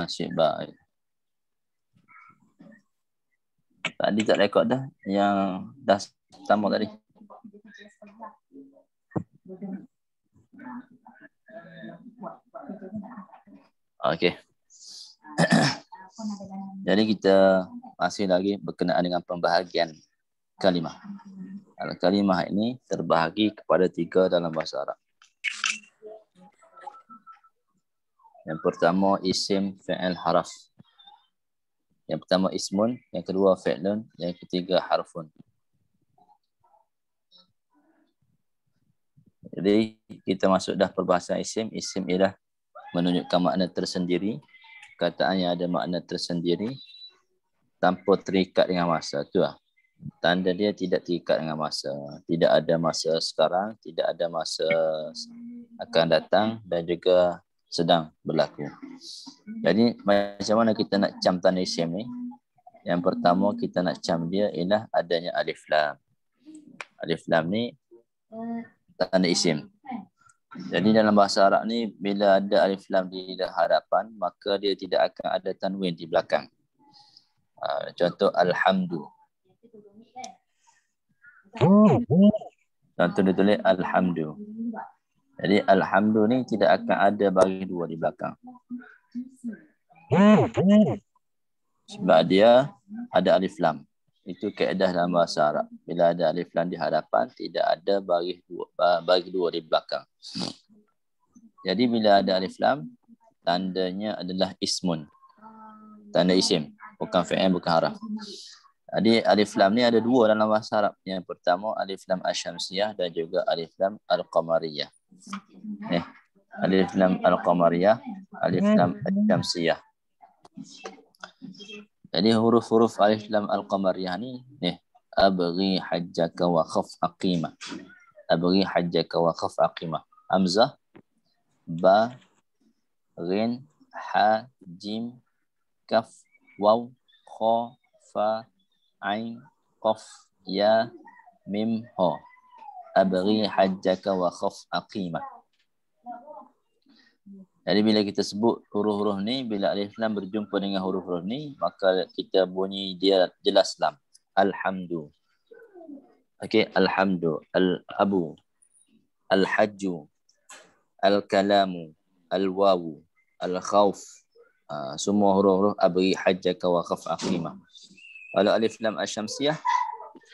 Syik baik. Tadi tak rekod dah yang dah pertama tadi. Okey. Jadi kita masih lagi berkenaan dengan pembahagian kalimah. Kalimah ini terbahagi kepada 3 dalam bahasa Arab. Yang pertama isim, fi'il, haraf. Yang pertama ismun, yang kedua fi'lun, yang ketiga harfun. Jadi kita masuk dah perbahasan isim. Isim ialah menunjukkan makna tersendiri. Kataan yang ada makna tersendiri tanpa terikat dengan masa. Itu lah. Tanda dia tidak terikat dengan masa. Tidak ada masa sekarang, tidak ada masa akan datang dan juga sedang berlaku. Jadi macam mana kita nak cam tanda isim ni? Yang pertama kita nak cam dia ialah adanya alif lam. Alif lam ni tanda isim. Jadi dalam bahasa Arab ni bila ada alif lam di hadapan maka dia tidak akan ada tanwin di belakang. Contoh alhamdu. Contoh dia tulis alhamdu. Jadi alhamdu ni tidak akan ada baris 2 di belakang. Sebab dia ada alif lam. Itu kaedah dalam bahasa Arab. Bila ada alif lam di hadapan, tidak ada baris 2 di belakang. Jadi bila ada alif lam, tandanya adalah ismun. Tanda isim. Bukan fi'il, bukan haraf. Jadi alif lam ni ada 2 dalam bahasa Arab. Yang pertama alif lam asy-syamsiyah dan juga alif lam al-qamariyah. Alif lam al-qamariyah, alif lam asy-syamsiyah. Jadi huruf-huruf alif lam al-qamariyah ni abghi hajjaka wa khaf aqimah. Abghi hajjaka wa khaf aqimah. Hamzah, ba, ghin, ha, jim, kaf, waw, kha, fa, ain, qaf, ya, mim, ha. Abghi hajjaka wa khaf aqimah. Jadi bila kita sebut huruf-huruf ni, bila alif lam berjumpa dengan huruf-huruf ni, maka kita bunyi dia jelas lam. Alhamdu. Okey, alhamdu, al-abu, al-hajju, al-kalamu, al-wawu, al-khawf. Semua huruf-huruf abghi hajjaka wa khaf aqimah. Kalau alif lam asy-syamsiyah,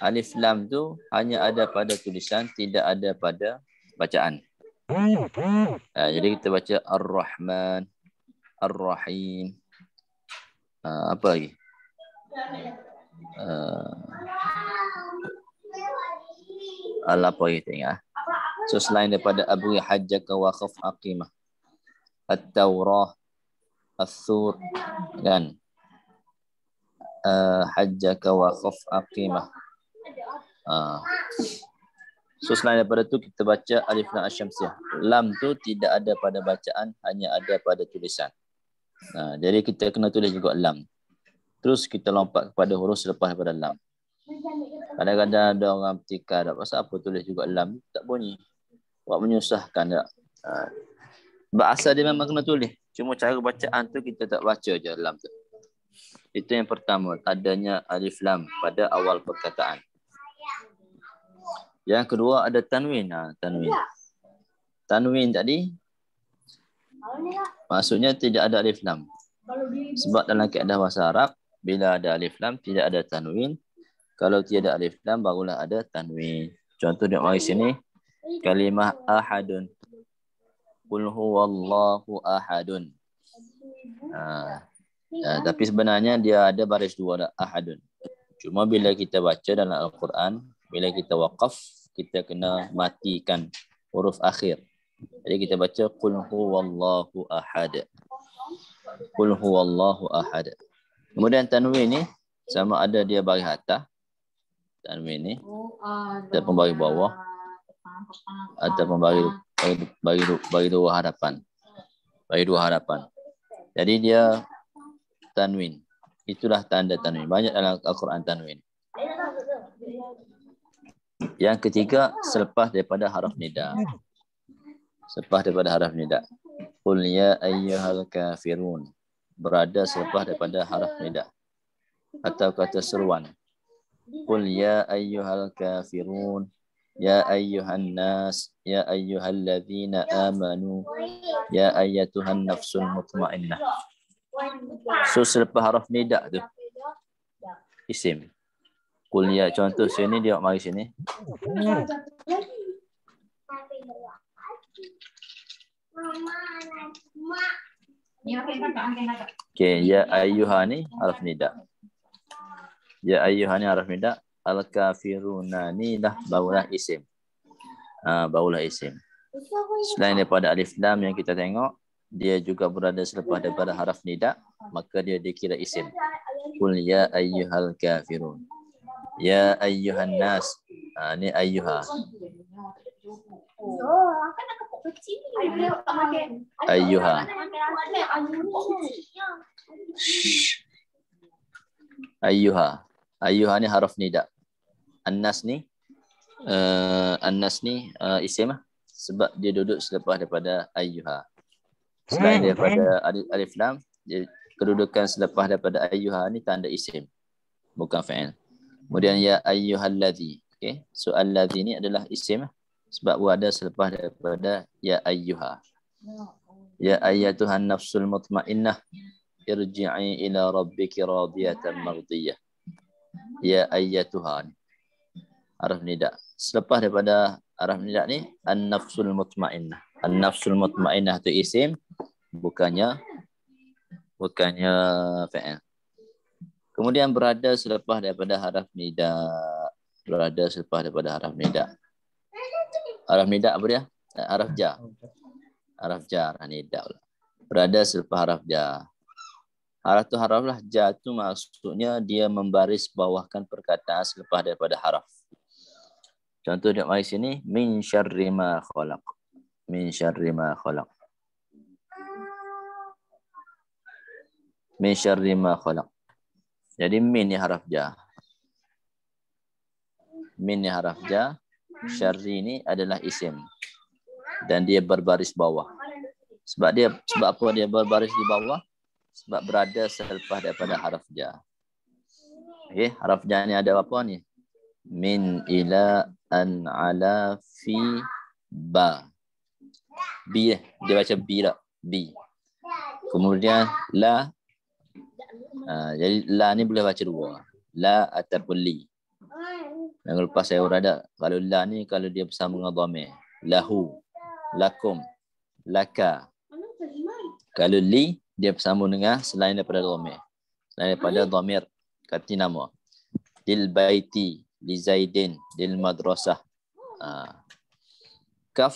alif lam tu hanya ada pada tulisan, tidak ada pada bacaan. Jadi kita baca Ar-Rahman, Ar-Rahim. Apa lagi? Apa lagi tengok. So selain daripada abghi hajjaka wa khaf aqimah, At-Taurah, As-Sur, kan? Hajjaka wa khaf aqimah. So selain daripada tu kita baca alif lam asy-syamsiyah. Lam tu tidak ada pada bacaan, hanya ada pada tulisan. Jadi kita kena tulis juga lam. Terus kita lompat kepada huruf selepas daripada lam. Kadang-kadang ada orang bertikar, pasal apa tulis juga lam, tak bunyi. Buat menyusahkan tak? Bahasa dia memang kena tulis. Cuma cara bacaan tu kita tak baca je lam tu. Itu yang pertama, adanya alif lam pada awal perkataan. Yang kedua ada tanwin. Tanwin tadi maksudnya tidak ada alif lam. Sebab dalam kaedah bahasa Arab, bila ada alif lam tidak ada tanwin. Kalau tiada alif lam barulah ada tanwin. Contoh dia mari sini, kalimah ahadun. Qul huwallahu ahadun. Tapi sebenarnya dia ada baris 2 ahadun. Cuma bila kita baca dalam Al-Quran, bila kita waqaf, kita kena matikan huruf akhir. Jadi kita baca qul huwallahu ahad. Qul huwallahu ahad. Kemudian tanwin ni sama ada dia baris atas, tanwin ni, ataupun baris bawah, ataupun baris 2 hadapan. Baris 2 hadapan. Jadi dia tanwin. Itulah tanda tanwin. Banyak dalam Al-Quran tanwin. Yang ketiga, selepas daripada haraf nida. Selepas daripada haraf nida. Qul ya ayyuhal kafirun. berada selepas daripada haraf nida atau kata seruan. Qul ya ayyuhal kafirun, ya ayyuhan nas, ya ayyuhalladzina amanu, ya ayyatuhan nafsul mutmainnah. So selepas haraf nida tu isim. Qul ya, contoh sini dia mari sini. Okay, ya ayyuha ni haraf nida. Ya ayyuha ni haraf nida. Al-kafiruna ni dah barulah isim. Barulah isim. Selain daripada alif lam yang kita tengok, dia juga berada selepas daripada haraf nida, maka dia dikira isim. Qul ya ayyuhal kafirun. Ya ayyuhan nas. Ni ayyuha. Ayyuha. Ayyuha. Ayyuha ni haraf nida. An-nas ni isim sebab dia duduk selepas daripada ayyuha. Selain daripada alif lam, kedudukan selepas daripada ayyuha ni tanda isim, bukan fa'il. Kemudian ya ayyuhalladzi. Okey, so alladzi ni adalah isim sebab berada selepas daripada ya ayyuha. Ya ayyatuhan nafsul mutmainnah, irji'i ila rabbiki radiyatan mardiyah. Ya ayyatuha. Haraf nida. Selepas daripada haraf nida ni an-nafsul mutmainnah. An-nafsul mutmainnah tu isim, bukannya fa'il. Kemudian berada selepas daripada haraf nida. Berada selepas daripada haraf nida. Haraf nida apa dia? Haraf jar. Haraf jar, nida pula. Berada selepas haraf jar. Haraf tu haraf lah. Jar tu maksudnya dia membaris bawahkan perkataan selepas daripada haraf. Contoh dia mari sini, min syarri ma khalaq. Min syarri ma khalaq. Min syarri ma khalaq. Jadi min ni haraf jar. Min ni haraf jar. Syarri ni adalah isim. Dan dia berbaris bawah. Sebab apa dia berbaris di bawah? Sebab berada selepas daripada haraf jar. Okey, haraf jar ni ada apa ni? Min ila an ala fi ba. Bi dia baca bi tak? Bi. Kemudian la. Jadi la ni boleh baca dua. La ataupun li. Yang lepas saya berada, kalau la ni kalau dia bersama dengan dhamir, lahu, lakum, laka. Kalau li dia bersama dengan selain daripada dhamir. Selain daripada dhamir kata nama. Dil baiti, li zaidin, dil madrasah. Kaf,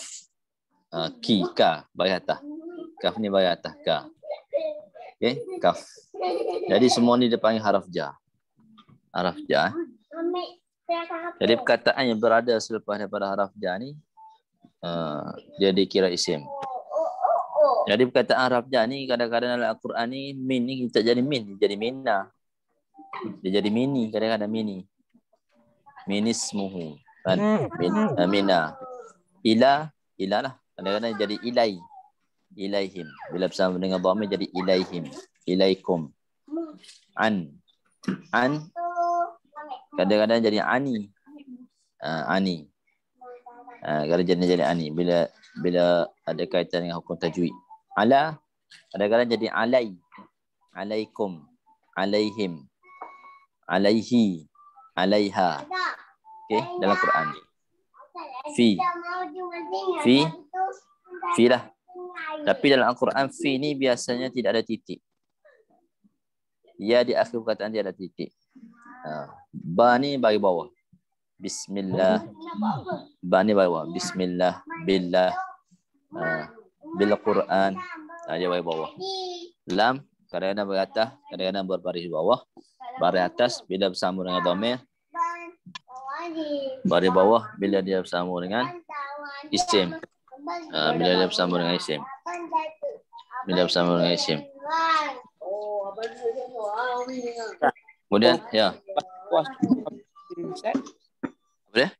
ki, ka, bagi atas. Kaf ni bagi atas, ka. Okay, kaf. Jadi semua ni dia panggil haraf jar. Haraf jar. Jadi perkataan yang berada selepas daripada haraf jar ni, dia dikira isim. Jadi perkataan haraf jar ni kadang-kadang dalam Al-Quran ni, min ni kita jadi min, jadi minna. Dia jadi mini, kadang-kadang mini. Minismuhu. Kan? Minna. Ila lah. Kadang-kadang jadi ilai. Ilaihim. Bila bersama dengan dhamir jadi ilaihim. Ilaikum. An. Kadang-kadang jadi ani. Ani. Kadang-kadang jadi ani. Bila ada kaitan dengan hukum tajwid. Ala. Kadang-kadang jadi alai. Alaikum. Alaihim. Alaihi. Alaiha. Okay, dalam Quran. Fi lah. Tapi dalam Al-Quran fi ni biasanya tidak ada titik. Ya di akhir perkataan dia ada titik. Ba ni bagi bawah. Bismillah. Ba ni bagi bawah. Bismillah. Billah. Bil Quran. Dia bagi bawah. Lam kadang-kadang beratas, kadang-kadang berbaris bawah. Baris atas bila bersama dengan dhamir. Baris bawah bila dia bersama dengan isim. Bila dia bersama dengan isim. Bila bersama dengan isim. Kemudian, ya. Apa dia?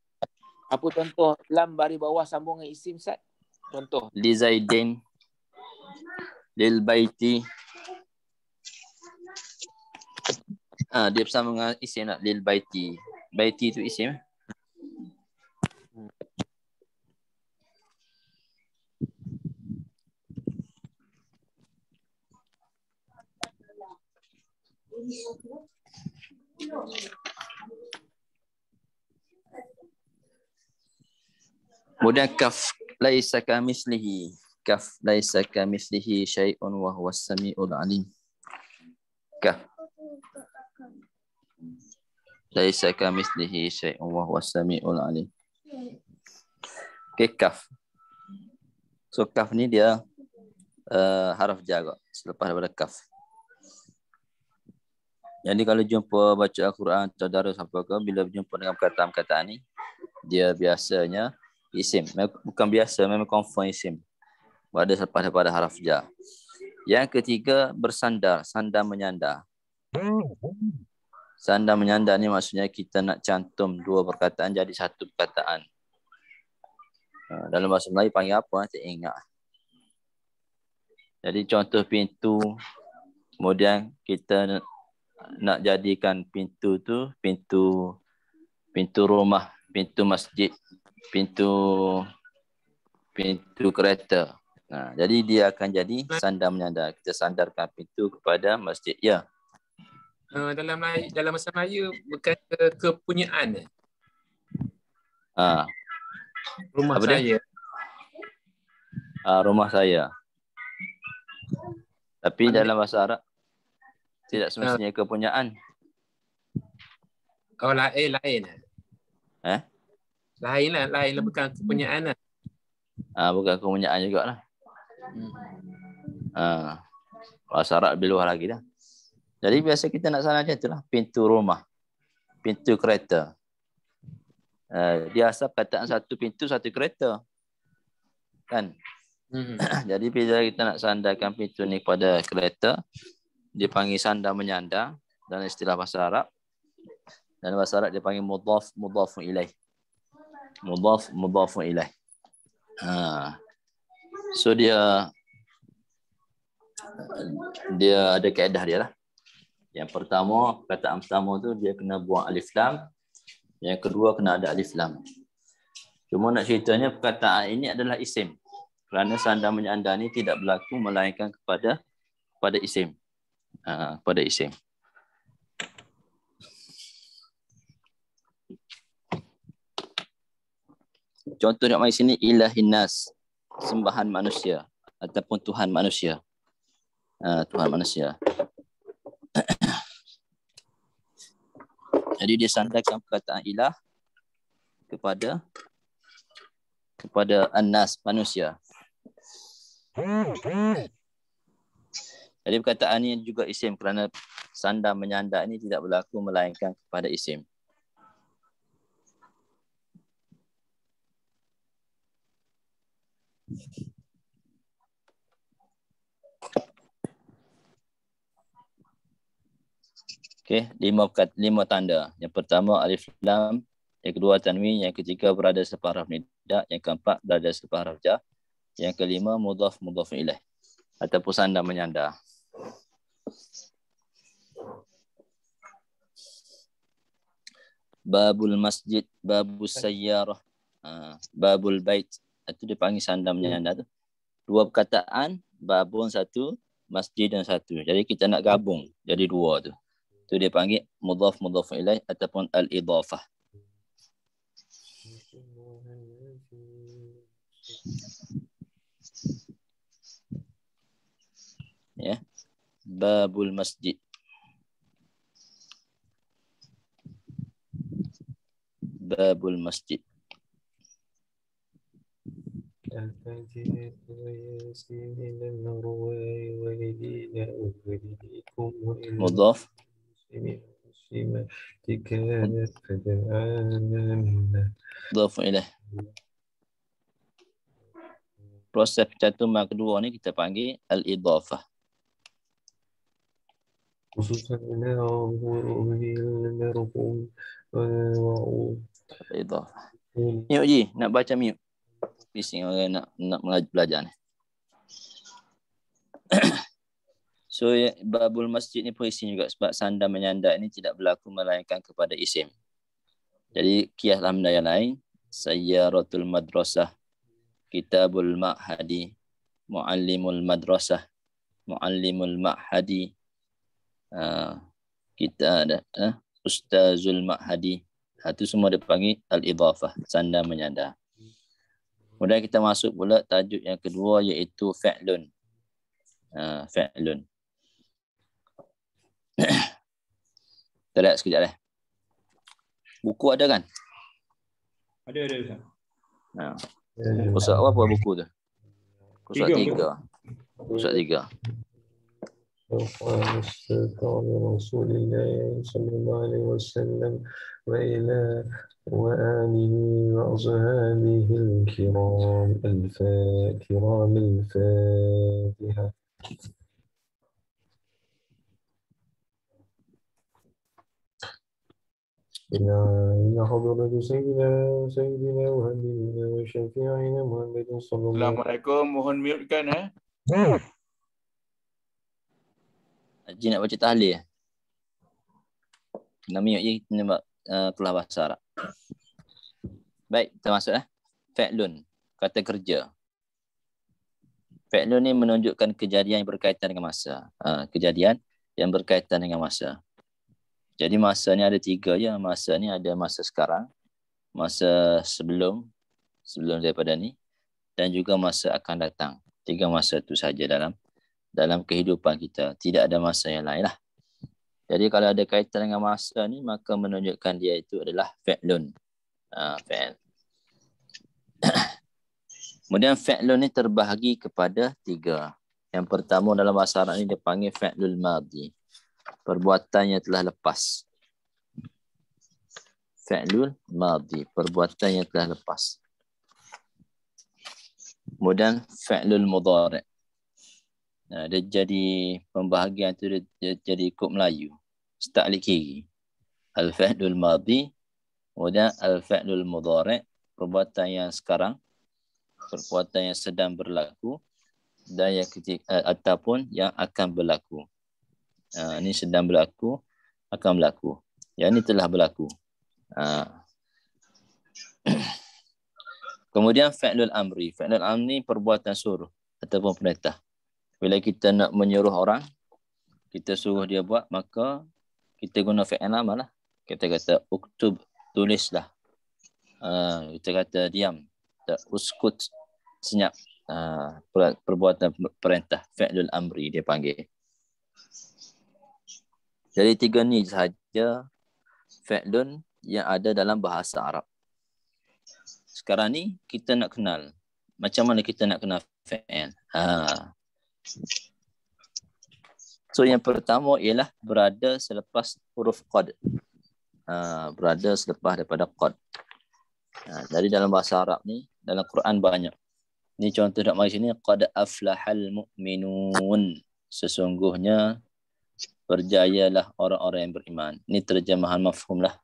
Apa contoh lam baris bawah sambung dengan isim, Ustaz? Contoh. Li Zaidin. Lil Baiti. Dia bersama dengan isim nak lil baiti. Baiti tu isim. Kemudian kaf laisa kamitslihi. Kaf laisa kamitslihi syai'un wa huwas samiul alim. Kaf laisa kamitslihi syai'un wa huwas samiul alim. Okay, kaf. So kaf ni dia haraf jar selepas daripada kaf. Jadi kalau jumpa baca Al-Quran atau darus apa ke, bila berjumpa dengan perkataan-perkataan ni, dia biasanya isim. Bukan biasa, memang confirm isim. Pada selepas daripada haraf jar. Yang ketiga, bersandar. Sandar menyandar. Sandar menyandar ni maksudnya kita nak cantum dua perkataan jadi satu perkataan. Dalam bahasa Melayu panggil apa? Tak ingat. Jadi contoh pintu. Kemudian kita nak jadikan pintu tu pintu rumah, pintu masjid, pintu kereta. Jadi dia akan jadi sandar menyandar. Kita sandarkan pintu kepada masjid. Ya. Dalam bahasa Melayu berkata kepunyaan. Rumah apa saya. Rumah saya. Tapi dalam bahasa Arab tidak semestinya kepunyaan. Oh, lain. Lain lah bukan kepunyaan lah. Bukan kepunyaan jugalah. Bahasa Arab lebih luas lagi dah. Jadi biasa kita nak salah macam itulah. Pintu rumah, pintu kereta. Dia asal perkataan satu pintu, satu kereta. Kan? Jadi bila kita nak sandarkan pintu ni pada kereta, dipanggil sandar menyandar dalam istilah bahasa Arab. Dalam bahasa Arab dia panggil mudhafun ilaih. Mudhafun ilaih. So dia ada kaedah dia lah. Yang pertama, perkataan pertama tu dia kena buang alif lam. Yang kedua kena ada alif lam. Cuma nak ceritanya perkataan ini adalah isim. Kerana sandar menyandar ni tidak berlaku melainkan kepada isim. Kepada isim. Contoh nak mari sini ilahin nas, sembahan manusia ataupun Tuhan manusia. Tuhan manusia. Jadi dia sandarkan perkataan ilah kepada an-nas, manusia. Jadi perkataan ini juga isim kerana sandar menyandar ini tidak berlaku melainkan kepada isim. Okey, 5 tanda. Yang pertama alif lam, yang kedua tanwin, yang ketiga berada selepas haraf nida, yang keempat berada selepas haraf jar, yang kelima mudhaf ilaih ataupun sandar menyandar. Babul masjid, babus sayyarah, babul bait, itu dipanggil sandar menyandar tu. Dua perkataan, babun satu, masjid dan satu. Jadi kita nak gabung jadi dua tu. Tu dia panggil mudhaf ilaih ataupun al-idhafah. Ya. Babul masjid. Babul masjid. Mudhaf. Mudhaf ilaih. Proses pencantuman kedua ni kita panggil al-idhafah. Khususan Idhafah. Miut Ji, nak baca miut. Bising orang nak belajar ni. So babul masjid ni pun isim juga sebab sandar menyandar ini tidak berlaku melainkan kepada isim. Jadi kiaslah benda yang lain. Sayyaratul madrasah, kitabul ma'hadi, muallimul madrasah, muallimul ma'hadi, kita ada ustazul ma'hadi. Itu semua dipanggil al-idhafah, sandar menyandar. Kemudian kita masuk pula tajuk yang kedua iaitu fa'lun. Fa'lun. Kita lihat sekejap lah. Buku ada kan? Ada Ustaz. Pusat apa buku tu? Pusat 3. Pusat 3. رسول الله صلى الله عليه وسلم وآله وأصحابه الكرام الفاتحة. إلى حضرة سيدنا وحبيبنا وشفيعنا محمد صلى الله عليه وسلم. Assalamualaikum, mohon mute-kan Haji nak baca tahlil. Kena mute je, kena buat kelas bahasa Arab. Baik, kita masuk Fa'lun, kata kerja. Fa'lun ni menunjukkan kejadian yang berkaitan dengan masa. Kejadian yang berkaitan dengan masa. Jadi masa ni ada 3 je. Masa ni ada masa sekarang, masa sebelum daripada ni, dan juga masa akan datang. 3 masa tu saja dalam kehidupan kita. Tidak ada masa yang lain lah. Jadi kalau ada kaitan dengan masa ni, maka menunjukkan dia itu adalah fa'lun. Fa'l. Kemudian fa'lun ni terbahagi kepada 3. Yang pertama dalam bahasa Arab ni dia panggil fa'lul madhi. Perbuatan yang telah lepas. Fa'lul madhi. Perbuatan yang telah lepas. Kemudian fa'lul mudhari'. Dia jadi pembahagian tu dia jadi ikut Melayu. Start kiri. Al-fa'lul madhi, kemudian al-fa'lul mudhari', perbuatan yang sekarang, perbuatan yang sedang berlaku, dan yang ataupun yang akan berlaku. Ini sedang berlaku, akan berlaku. Yang ini telah berlaku. Kemudian fa'lul amri. Fa'lul amri perbuatan suruh ataupun perintah. Bila kita nak menyuruh orang, kita suruh dia buat, maka kita guna fi'il amr lah. Kita kata uktub, tulislah. Kita kata diam, uskut, senyap. Perbuatan perintah, fi'lul amri dia panggil. Jadi 3 ni sahaja fi'lun yang ada dalam bahasa Arab. Sekarang ni kita nak kenal macam mana kita nak kenal fi'il. So yang pertama ialah berada selepas huruf qad. Berada selepas daripada qad. Dari dalam bahasa Arab ni, dalam Quran banyak. Ni contoh nak mari sini, qad aflahal mu'minun. Sesungguhnya berjayalah orang-orang yang beriman. Ini terjemahan mafhum lah.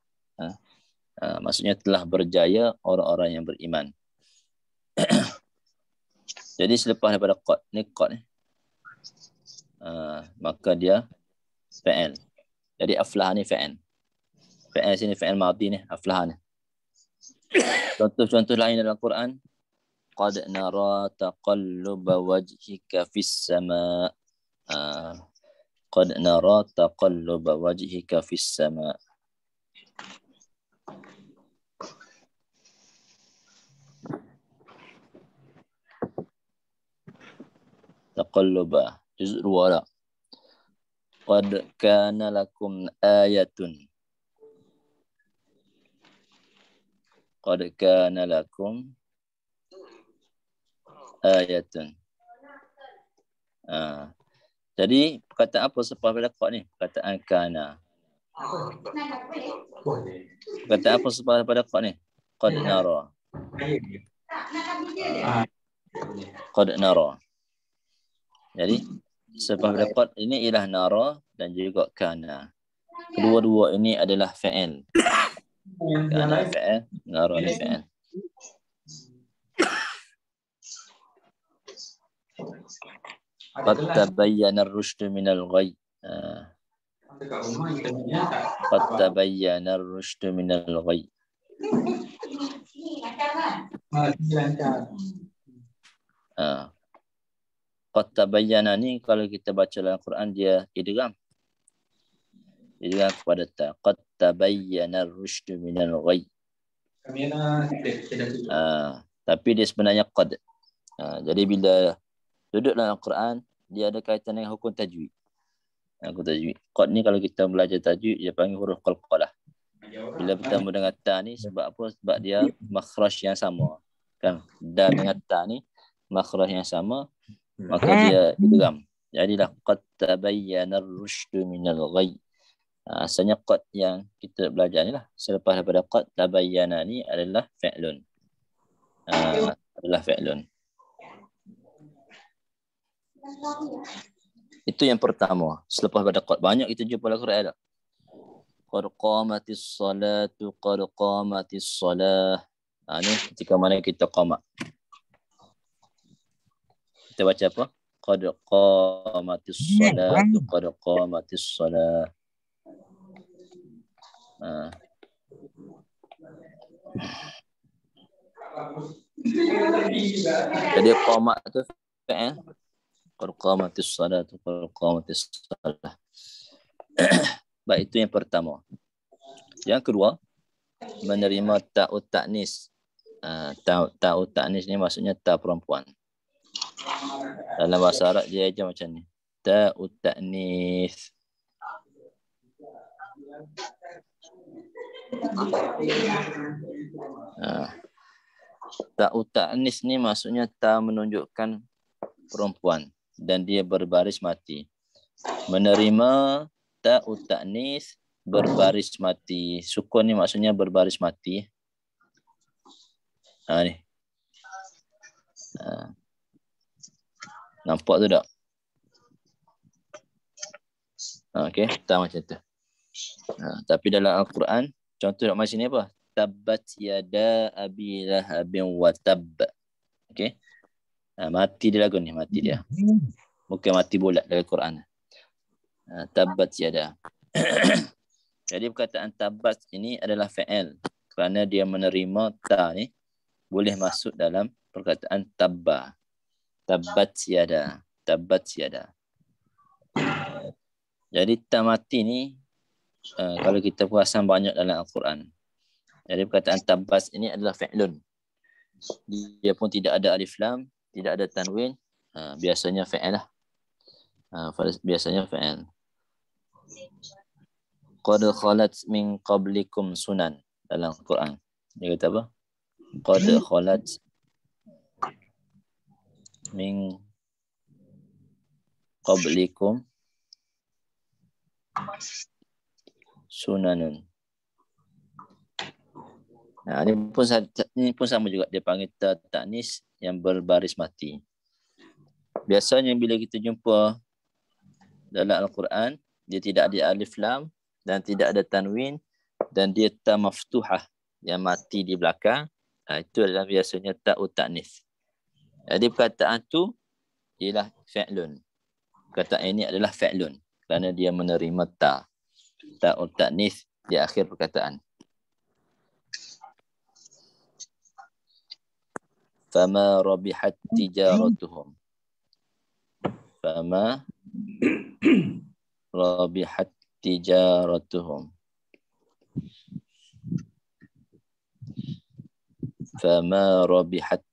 Maksudnya telah berjaya orang-orang yang beriman. Jadi selepas daripada qad ni, maka dia fa'il. Jadi aflah ni fa'il. Fa'il sini fa'il madhi ni, aflah ni. Contoh-contoh lain dalam Quran, qad nara taqalluba wajhika fis sama'. Qad nara taqalluba wajhika fis sama'. Taqalluba juz' 2 lah. Qad kana lakum ayatun. Qad kana lakum ayatun. Jadi perkataan apa selepas pada qad ni? Perkataan kana. Perkataan apa selepas pada qad ni? Qad nara. Qad nara. Jadi selepas pada qad ini ialah nara dan juga kana. Kedua-dua ini adalah fa'il. Kana fa'il, nara ni fa'il. Qad tabayyana ar-rusydu minal ghayy. Qad tabayyana ar-rusydu minal ghayy. Qad tabayyana ni kalau kita baca dalam Quran dia idgham. Idgham kepada ta. Qad tabayyana ar-rusydu minal ghayy. Tapi dia sebenarnya qad. Jadi bila duduk dalam Quran dia ada kaitan dengan hukum tajwid. Hukum tajwid. Qad ni kalau kita belajar tajwid dia panggil huruf qalqalah. Bila bertemu dengan ta ni sebab apa? Sebab dia makhraj yang sama. Kan? Dal dengan ta ni makhraj yang sama, maka dia idgham. Jadilah qad tabayyana ar-rusydu minal ghayy. Asalnya qad yang kita belajar ni lah. Selepas daripada qad tabayyana ni adalah fi'lun. Adalah fi'lun. Itu yang pertama. Selepas pada qad banyak kita jumpa dalam Quran dah. Qad qamatis salatu, qad qamatis salah. Ni ketika mana kita qamat. Kita baca apa? Qad qamatis salatu, qad qamatis salah. Jadi qamat tu fi'il. Qad qamatis salatu, qad qamatis salah. Baik, itu yang pertama. Yang kedua, menerima ta'ut ta'nis. Ta'ut ta'nis ni maksudnya ta perempuan. Dalam bahasa Arab dia aja macam ni. Ta'ut ta'nis. Ta'ut ta'nis ni maksudnya ta menunjukkan perempuan dan dia berbaris mati. Menerima ta'ut ta'nis berbaris mati. Sukun ni maksudnya berbaris mati. Ni. Nampak tu tak? Okey, tak macam tu. Tapi dalam Al-Quran, contoh nak macam ni apa? Tabbat yada abi lahabin wa tab. Okey. Mati dia lagu ni, mati dia. Bukan mati bulat dalam Quran. Tabbat yada. Jadi perkataan tabbat ini adalah fi'il kerana dia menerima ta ni boleh masuk dalam perkataan tabba. Tabbat yada. Tabbat yada. Jadi ta mati ni kalau kita perasan banyak dalam Al-Quran. Jadi perkataan tabbat ini adalah fi'lun. Dia pun tidak ada alif lam, tidak ada tanwin. Biasanya fi'il lah. Biasanya fi'il. Qad khalat min qablikum sunan dalam Quran. Dia kata apa? Qad khalat min qablikum sunanun. Ini pun sama juga, dia panggil ta'nis yang berbaris mati. Biasanya bila kita jumpa dalam Al-Quran, dia tidak ada alif lam dan tidak ada tanwin dan dia ta maftuhah yang mati di belakang. Itu adalah biasanya ta'ut ta'nis. Jadi perkataan tu ialah fi'lun. Perkataan ini adalah fi'lun kerana dia menerima ta. Ta'ut ta'nis di akhir perkataan. Fama rabihat tijaratuhum. Fama rabihat tijaratuhum. Fama rabihat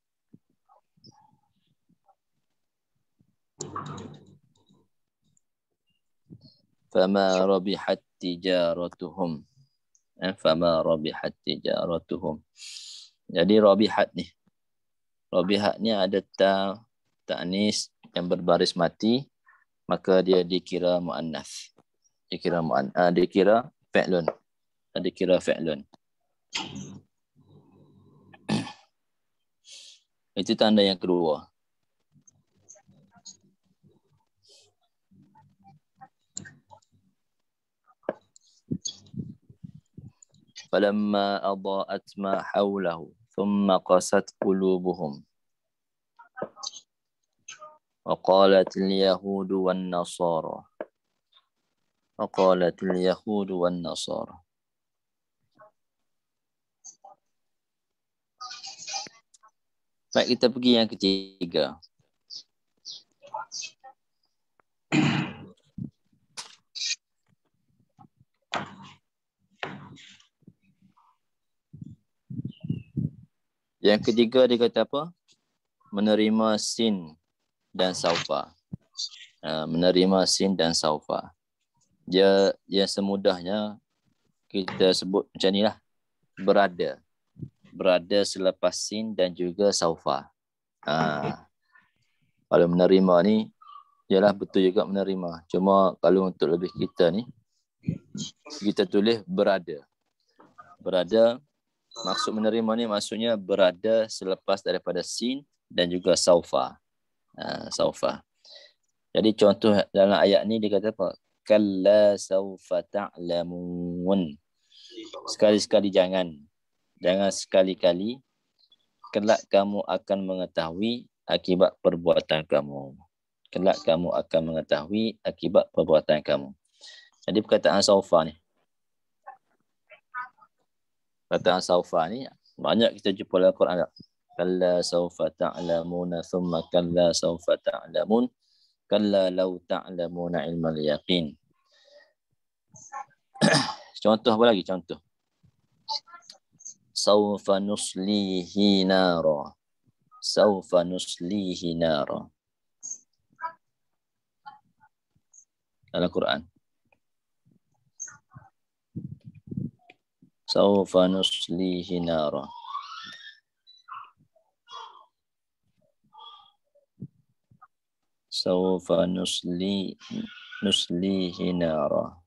tijaratuhum. Fama rabihat tijaratuhum. Jadi rabihat ni. Rabihat ni ada ta'nis yang berbaris mati, maka dia dikira muannas. Dikira fi'lun. Dikira fi'lun. Itu tanda yang kedua. Falamma adaa'at ma hawlahu thumma qasat qulubuhum وقالت اليهود والنصارى وقالت اليهود والنصارى. Baik, kita pergi yang ketiga. Yang ketiga dia kata apa? Menerima sin dan saufa. Menerima sin dan saufa. Dia semudahnya kita sebut macam ni lah. Berada selepas sin dan juga saufa. Kalau menerima ni, ialah betul juga menerima. Cuma kalau untuk lebih kita ni, kita tulis berada. Berada, maksud menerima ni maksudnya berada selepas daripada sin dan juga saufa. Saufa. Jadi contoh dalam ayat ni dia kata apa? Kalla saufa ta'lamun. Sekali-sekali jangan. Jangan sekali-kali. Kelak kamu akan mengetahui akibat perbuatan kamu. Kelak kamu akan mengetahui akibat perbuatan kamu. Jadi perkataan saufa ni. Perkataan saufa ni banyak kita jumpa dalam Quran. Kalla saufa ta'lamuna thumma kalla saufa ta'lamun. Kalla law ta'lamuna ilmal yaqin. Contoh apa lagi? Contoh. Saufa nuslihi nara. Saufa nuslihi nara. Dalam Quran. Saufa nuslihi nara. Saufa nuslihi nara.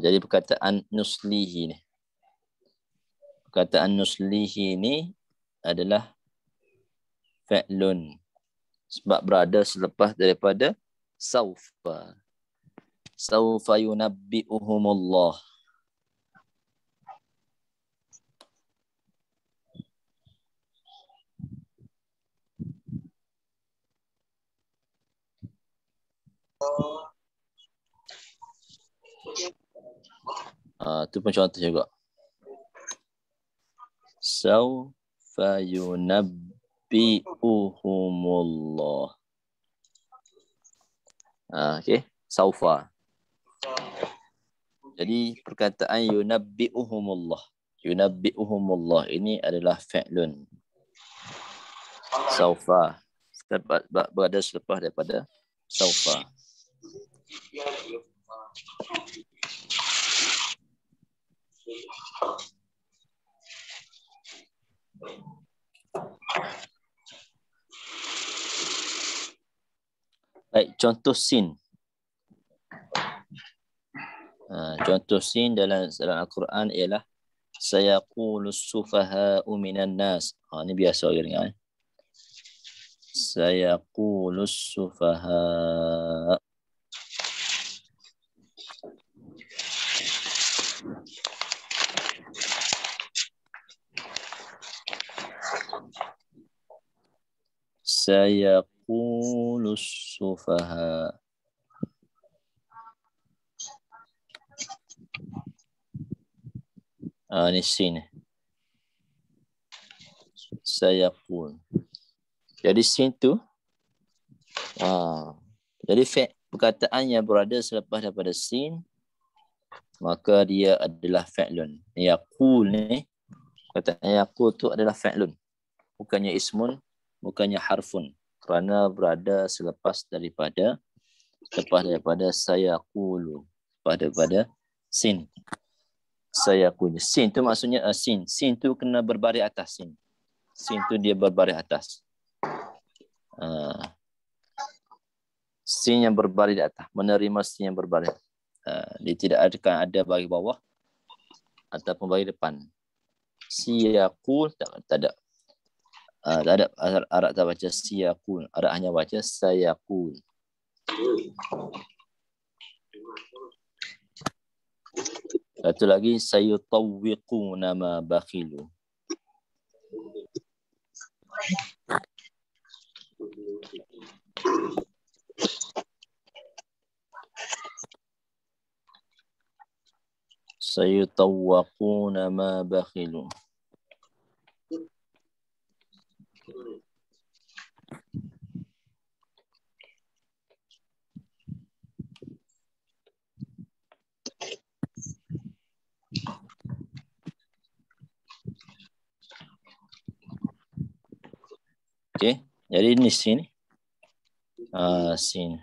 Jadi perkataan nuslihi ni. Perkataan nuslihi ni adalah fa'lun. Sebab berada selepas daripada saufa. Saufa yunabbi'uhumullah. Itu pun contoh juga. Saufa yunabbi'uhumullah. Okay. Saufa. Jadi perkataan yunabbi'uhumullah. Yunabbi'uhumullah ini adalah fa'lun. Saufa. Berada selepas daripada saufa. Baik, contoh sin. Contoh sin dalam Al-Quran ialah sayaqulus sufaha'u minan nas. Ini biasa orang dengar. Sayaqulus sufaha'. Sayaqulus sufaha'. Ini sin. Sayaqul. Jadi sin tu jadi perkataan yang berada selepas daripada sin, maka dia adalah fa'lun. Yaqul ni, perkataan yaqul tu adalah fa'lun. Bukannya ismun, bukannya harfun. Kerana berada selepas daripada sayaqulu, daripada sin. Sayaqul. Sin tu maksudnya sin. Sin tu kena berbaris atas sin. Sin tu dia berbaris atas. Sin yang berbaris di atas, menerima sin yang berbaris. Dia tidak akan ada bagi bawah ataupun bagi depan. Siyaqul tak ada. Tak ada Arab tak baca siyaqul. Arab hanya baca sayaqul. Satu lagi sayutawwiquna ma bakhilu. sayutawwaquna ma bakhilu. Okey, jadi ini sin. Sin.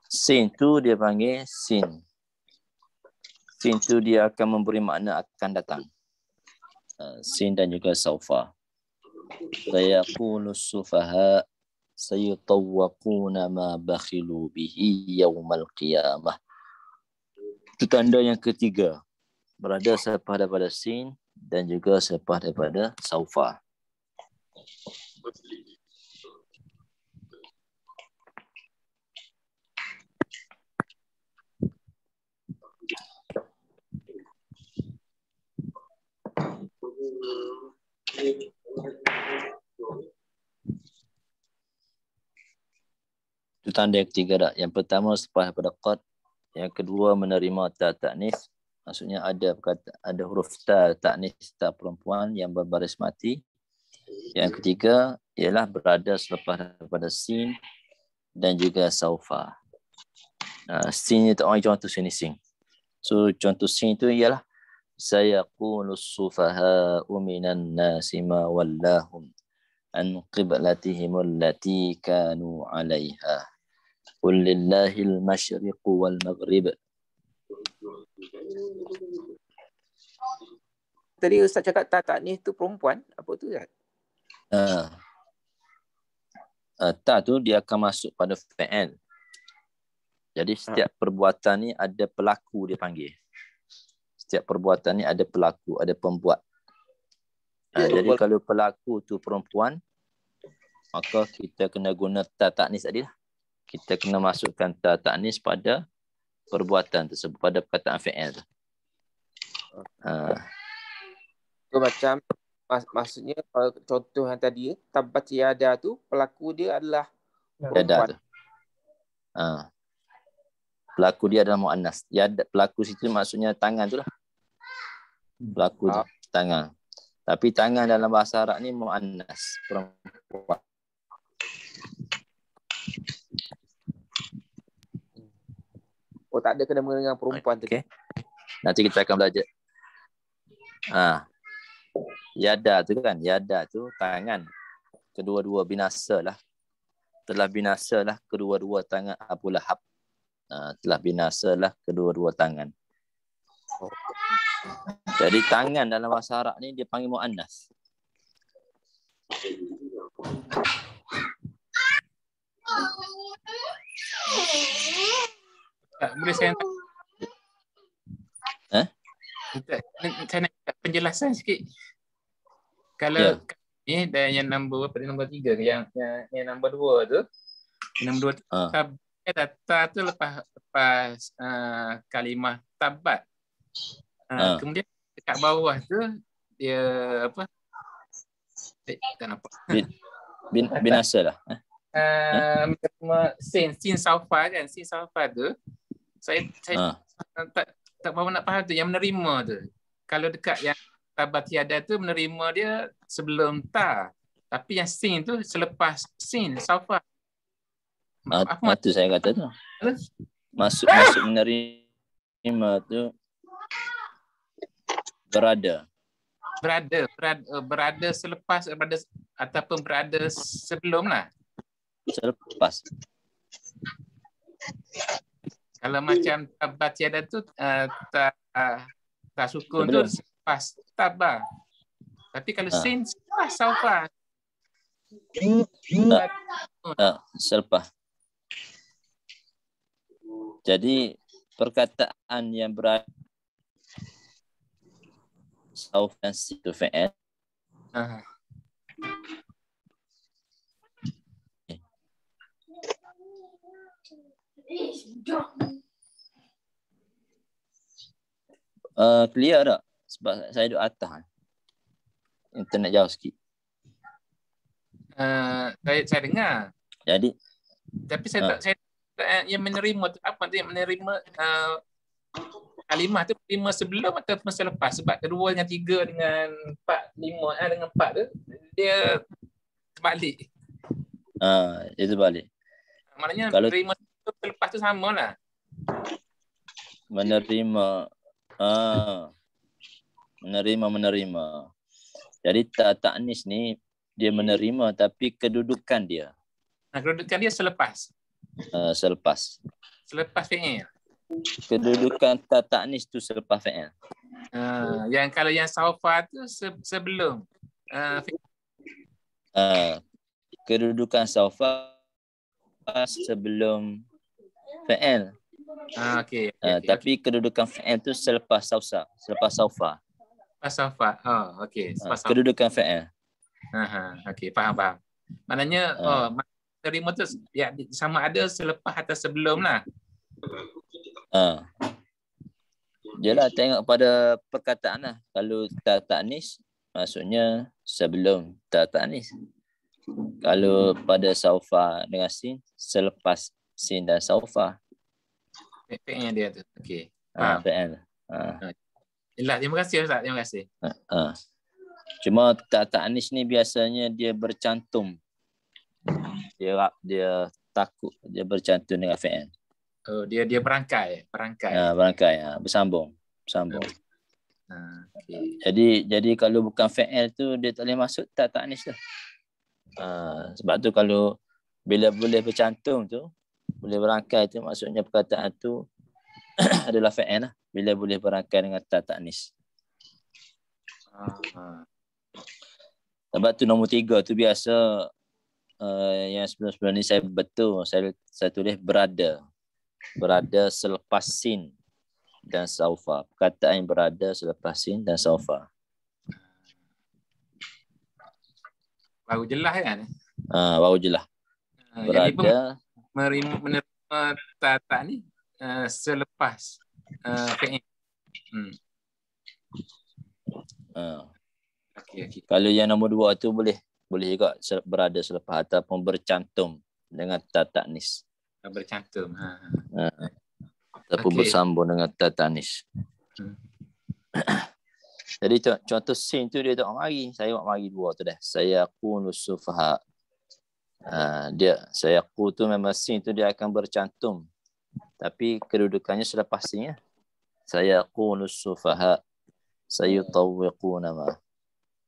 Sin tu dia panggil sin. Sin tu dia akan memberi makna akan datang. Sin dan juga saufa. Sayaqulu sufaha sayutawwaquna ma bakhilu bihi yaumal qiyamah. Itu tanda yang ketiga. Berada selepas daripada sin dan juga selepas daripada saufa. Itu tanda yang ketiga dah. Yang pertama selepas daripada qad, yang kedua menerima ta ta'nis. Maksudnya ada huruf ta ta'nis, ta perempuan yang berbaris mati. Yang ketiga ialah berada selepas daripada sin dan juga saufa. Sin itu contoh sini sin. So contoh sin itu ialah sayaqulu sufaha'u minan nasi ma wallahum an qiblatihim allati kanu 'alaiha. Qul lillahil masyriqu wal maghrib. Tadi Ustaz cakap tak ni tu perempuan. Apa tu Ustaz? Ta tu dia akan masuk pada fi'il. Jadi setiap perbuatan ni ada pelaku dia panggil. Setiap perbuatan ni ada pelaku, ada pembuat. Jadi kalau pelaku tu perempuan, maka kita kena guna ta ta'nis tadi lah. Kita kena masukkan ta ta'nis pada perbuatan tersebut, pada perkataan fi'il. So macam maksudnya kalau contoh yang tadi tabat yada tu pelaku dia adalah perempuan. Pelaku dia adalah muannas. Pelaku situ maksudnya tangan tu lah. Pelaku tu, tangan. Tapi tangan dalam bahasa Arab ni muannas, perempuan. Oh, tak ada kena dengan perempuan tu. Okay. Nanti kita akan belajar. Yada tu kan, yada tu tangan. Kedua-dua binasa lah. Telah binasa lah kedua-dua tangan Abu Lahab. Telah binasa lah kedua-dua tangan. Jadi tangan dalam bahasa Arab ni dia panggil muannas. Boleh saya saya nak penjelasan sikit. Kalau ni dan yang nombor apa, nombor 3 ke yang nombor 2 tu. Nombor 2 tu data tu lepas kalimah tabat. Kemudian dekat bawah tu dia apa? Tak nampak. Binasa lah. Sin saufa kan, sin saufa tu saya tak berapa nak faham tu yang menerima tu. Kalau dekat yang tabat tiada tu menerima dia sebelum ta, tapi yang sin tu selepas sin saufa. Apa tu saya kata tu? Masuk menerima tu berada selepas ataupun berada sebelum lah. Selepas. Kalau macam tabat tiada tu tak sukun tu selepas tabah. Tapi kalau sin selepas saufa. Selepas. Jadi perkataan yang berada sauf dan situ fi'il. Clear tak? Sebab saya duduk atas. Internet jauh sikit. Saya dengar. Jadi tapi saya tak yang menerima tu apa tu, yang menerima kalimah tu menerima sebelum ataupun selepas? Sebab kedua dengan 3 dengan 4, 5 dengan 4 tu dia terbalik. Itu balik. Maknanya Kalau menerima selepas tu samalah. menerima menerima. Jadi ta'nis ni dia menerima tapi kedudukan dia Kedudukan dia selepas. Selepas fi'il. Kedudukan ta'nis tu selepas fi'il. Yang kalau yang saufa tu sebelum fi'il. Kedudukan saufa sebelum fi'il. Okey. Tapi kedudukan fi'il tu selepas saufa. Selepas saufa. Okey. Kedudukan fi'il. Okey, faham. Maknanya menerima tu ya, sama ada selepas atau sebelum lah. Jelah tengok pada perkataan lah. Kalau ta'nis maksudnya sebelum ta'nis. Kalau pada saufa dengan sin, selepas sin dan saufa. Fi'il dia tu. Okey. Faham. Fi'il. Terima kasih Ustaz. Terima kasih. Cuma ta'nis ni biasanya dia bercantum. Dia takut dia bercantum dengan fi'il. Dia berangkai. Berangkai. Bersambung. Okay. Jadi kalau bukan fi'il tu dia tak boleh masuk ta'nis tu. Sebab tu kalau bila boleh bercantum tu, boleh berangkai tu maksudnya perkataan tu adalah fi'il lah. Bila boleh berangkai dengan ta'nis. Sebab tu nombor 3 tu biasa yang sebelum-sebelum ni saya tulis berada selepas sin dan saufa. Perkataan yang berada selepas sin dan saufa. Baru jelas kan? Baru jelas. Berada menerima tata ni selepas fi'il. Okay. Kalau yang nombor 2 tu boleh juga berada selepas ataupun bercantum dengan ta'nis. Bercantum. Ataupun bersambung dengan ta'nis. Jadi contoh sin tu dia tak mari. Saya mari 2 tu dah. Saya qulu sufaha. Saya qulu tu memang sin tu dia akan bercantum. Tapi kedudukannya selepas sin ya. Saya qulu sufaha. Sayutawwiquna ma.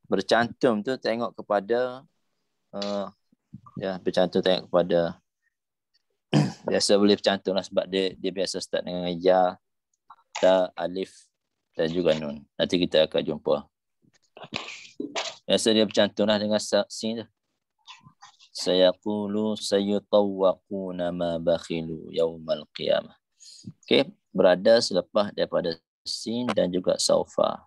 Bercantum tu tengok kepada bercantum tengok kepada biasa boleh bercantum lah sebab dia biasa start dengan ya, ta, alif dan juga nun. Nanti kita akan jumpa. Biasa dia bercantum lah dengan sin tu. Sayaqulu sayutawwaquna ma bakhilu yaumal qiyamah. Okey, berada selepas daripada sin dan juga saufa.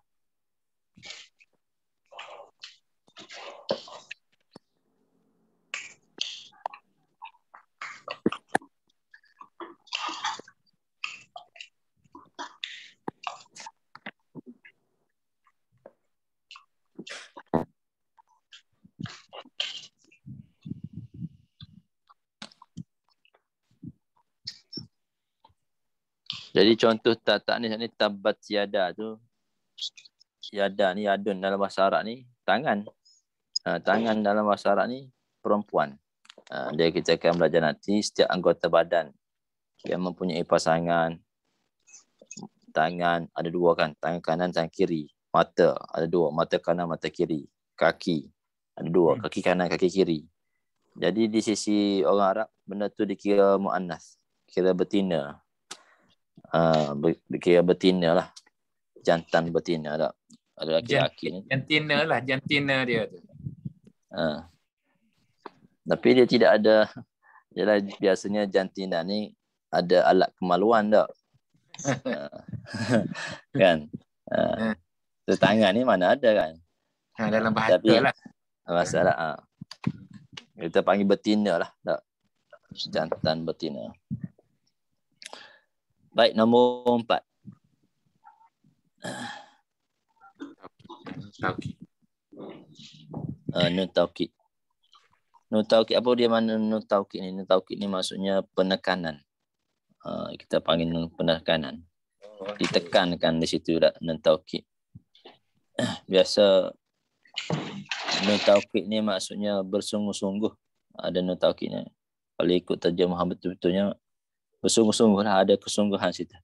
Jadi contoh ta'nis ni tabat yada tu. Yada ni yadun dalam bahasa Arab ni tangan. Tangan dalam bahasa Arab ni perempuan. Dia kita akan belajar nanti setiap anggota badan yang mempunyai pasangan. Tangan ada 2 kan, tangan kanan, tangan kiri. Mata ada 2, mata kanan, mata kiri. Kaki ada 2, kaki kanan, kaki kiri. Jadi di sisi orang Arab benda tu dikira muannas, kira betina. Kira betina lah, jantan betina tak. Ada laki-laki ni jantina dia tu. Tapi dia tidak ada. Jelah biasanya jantina ni ada alat kemaluan tak. Kan. Tangan ni mana ada kan. Dalam bahasa tapi, lah masalah kita panggil betina lah tak. Jantan betina. Baik, nombor 4. Nun taukid. Nun taukid apa dia mana nun taukid ni? Nun taukid ni maksudnya penekanan. Kita panggil nun penekanan. Ditekankan di situ nun taukid. Biasa nun taukid ni maksudnya bersungguh-sungguh. Ada nun taukidnya. Kalau ikut terjemahan betul-betulnya bersungguh-sungguh lah, ada kesungguhan situ.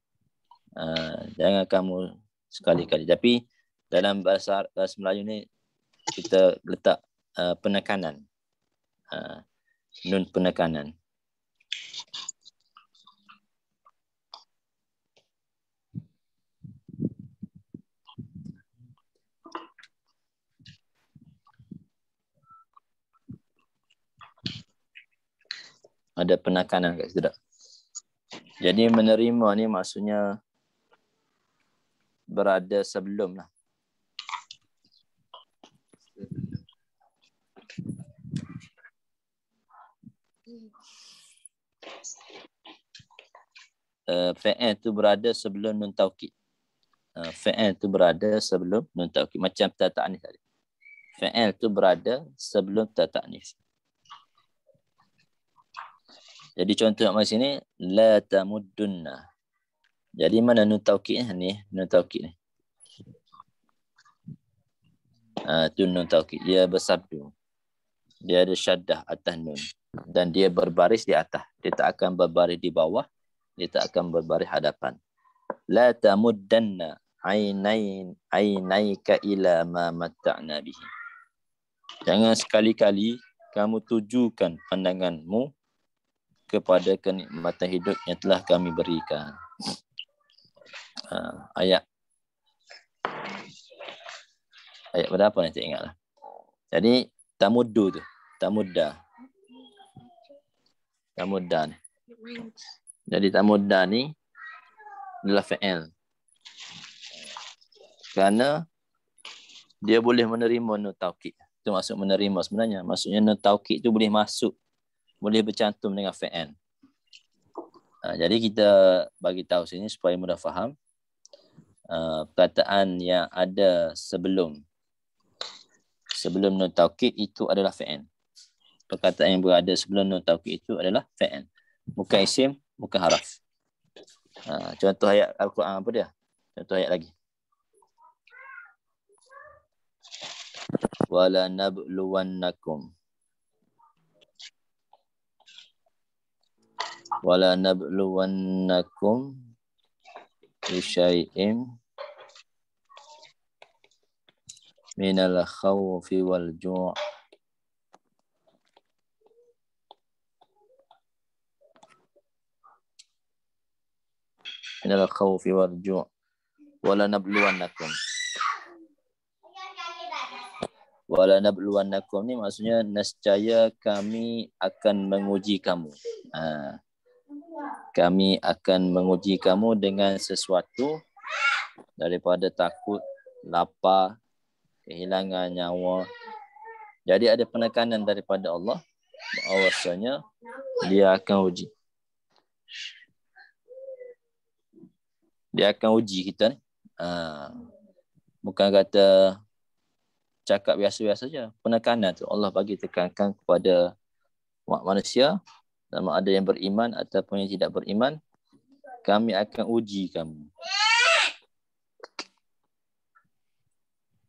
Jangan kamu sekali-kali. Tapi dalam bahasa Melayu ni kita letak penekanan. Nun penekanan. Ada penekanan kat situ tak? Jadi menerima ni maksudnya berada sebelum lah. Fi'il tu berada sebelum nun taukid. Fi'il tu berada sebelum nun taukid. Macam ta ta'nis tadi. Fi'il tu berada sebelum ta ta'nis. Jadi contoh kat sini la tamuddunna. Jadi mana nun taukid ni? Nun taukid ni. Tu nun taukid. Dia bersabdu. Dia ada syaddah atas nun. Dan dia berbaris di atas. Dia tak akan berbaris di bawah. Dia tak akan berbaris hadapan. La tamuddanna ainaika ila ma matta'na bihi. Jangan sekali-kali kamu tujukan pandanganmu kepada kenikmatan hidup yang telah kami berikan. Ayat berapa ni tak ingatlah. Jadi tamuddu tu, tamudda ni. Jadi tamudda ni adalah fi'il. Kerana dia boleh menerima nun taukid. Itu maksud menerima sebenarnya. Maksudnya nun taukid tu boleh masuk, boleh bercantum dengan fi'il. Jadi kita bagi tahu sini supaya mudah faham. Perkataan yang ada sebelum nun taukid itu adalah fi'il. Perkataan yang berada sebelum nun taukid itu adalah fi'il. Bukan isim, bukan haraf. Contoh ayat Al-Quran apa dia? Contoh ayat lagi. Wala nabluwannakum bisyai'in minal khawfi wal ju' minal khawfi wal ju' wala nabluwannakum. Wala nabluwannakum ni maksudnya nescaya kami akan menguji kamu. Kami akan menguji kamu dengan sesuatu daripada takut, lapar, kehilangan nyawa. Jadi ada penekanan daripada Allah bahawasanya dia akan uji. Dia akan uji kita ni. Bukan kata cakap biasa-biasa saja. Penekanan tu Allah bagi tekankan kepada manusia, sama ada yang beriman ataupun yang tidak beriman, kami akan uji kamu.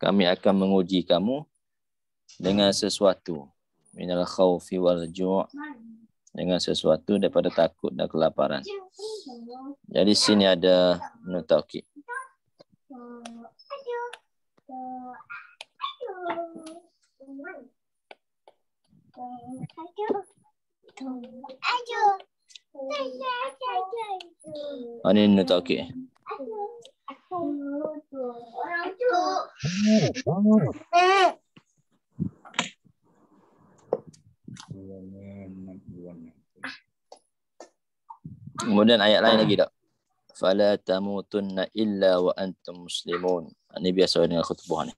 Kami akan menguji kamu dengan sesuatu minal khawfi wal ju', dengan sesuatu daripada takut dan kelaparan. Jadi sini ada nun taukid. Ini nun taukid. Kemudian ayat lain lagi tak? Fala tamutunna illa wa antum muslimun. Ini biasa dengan khutbah ni.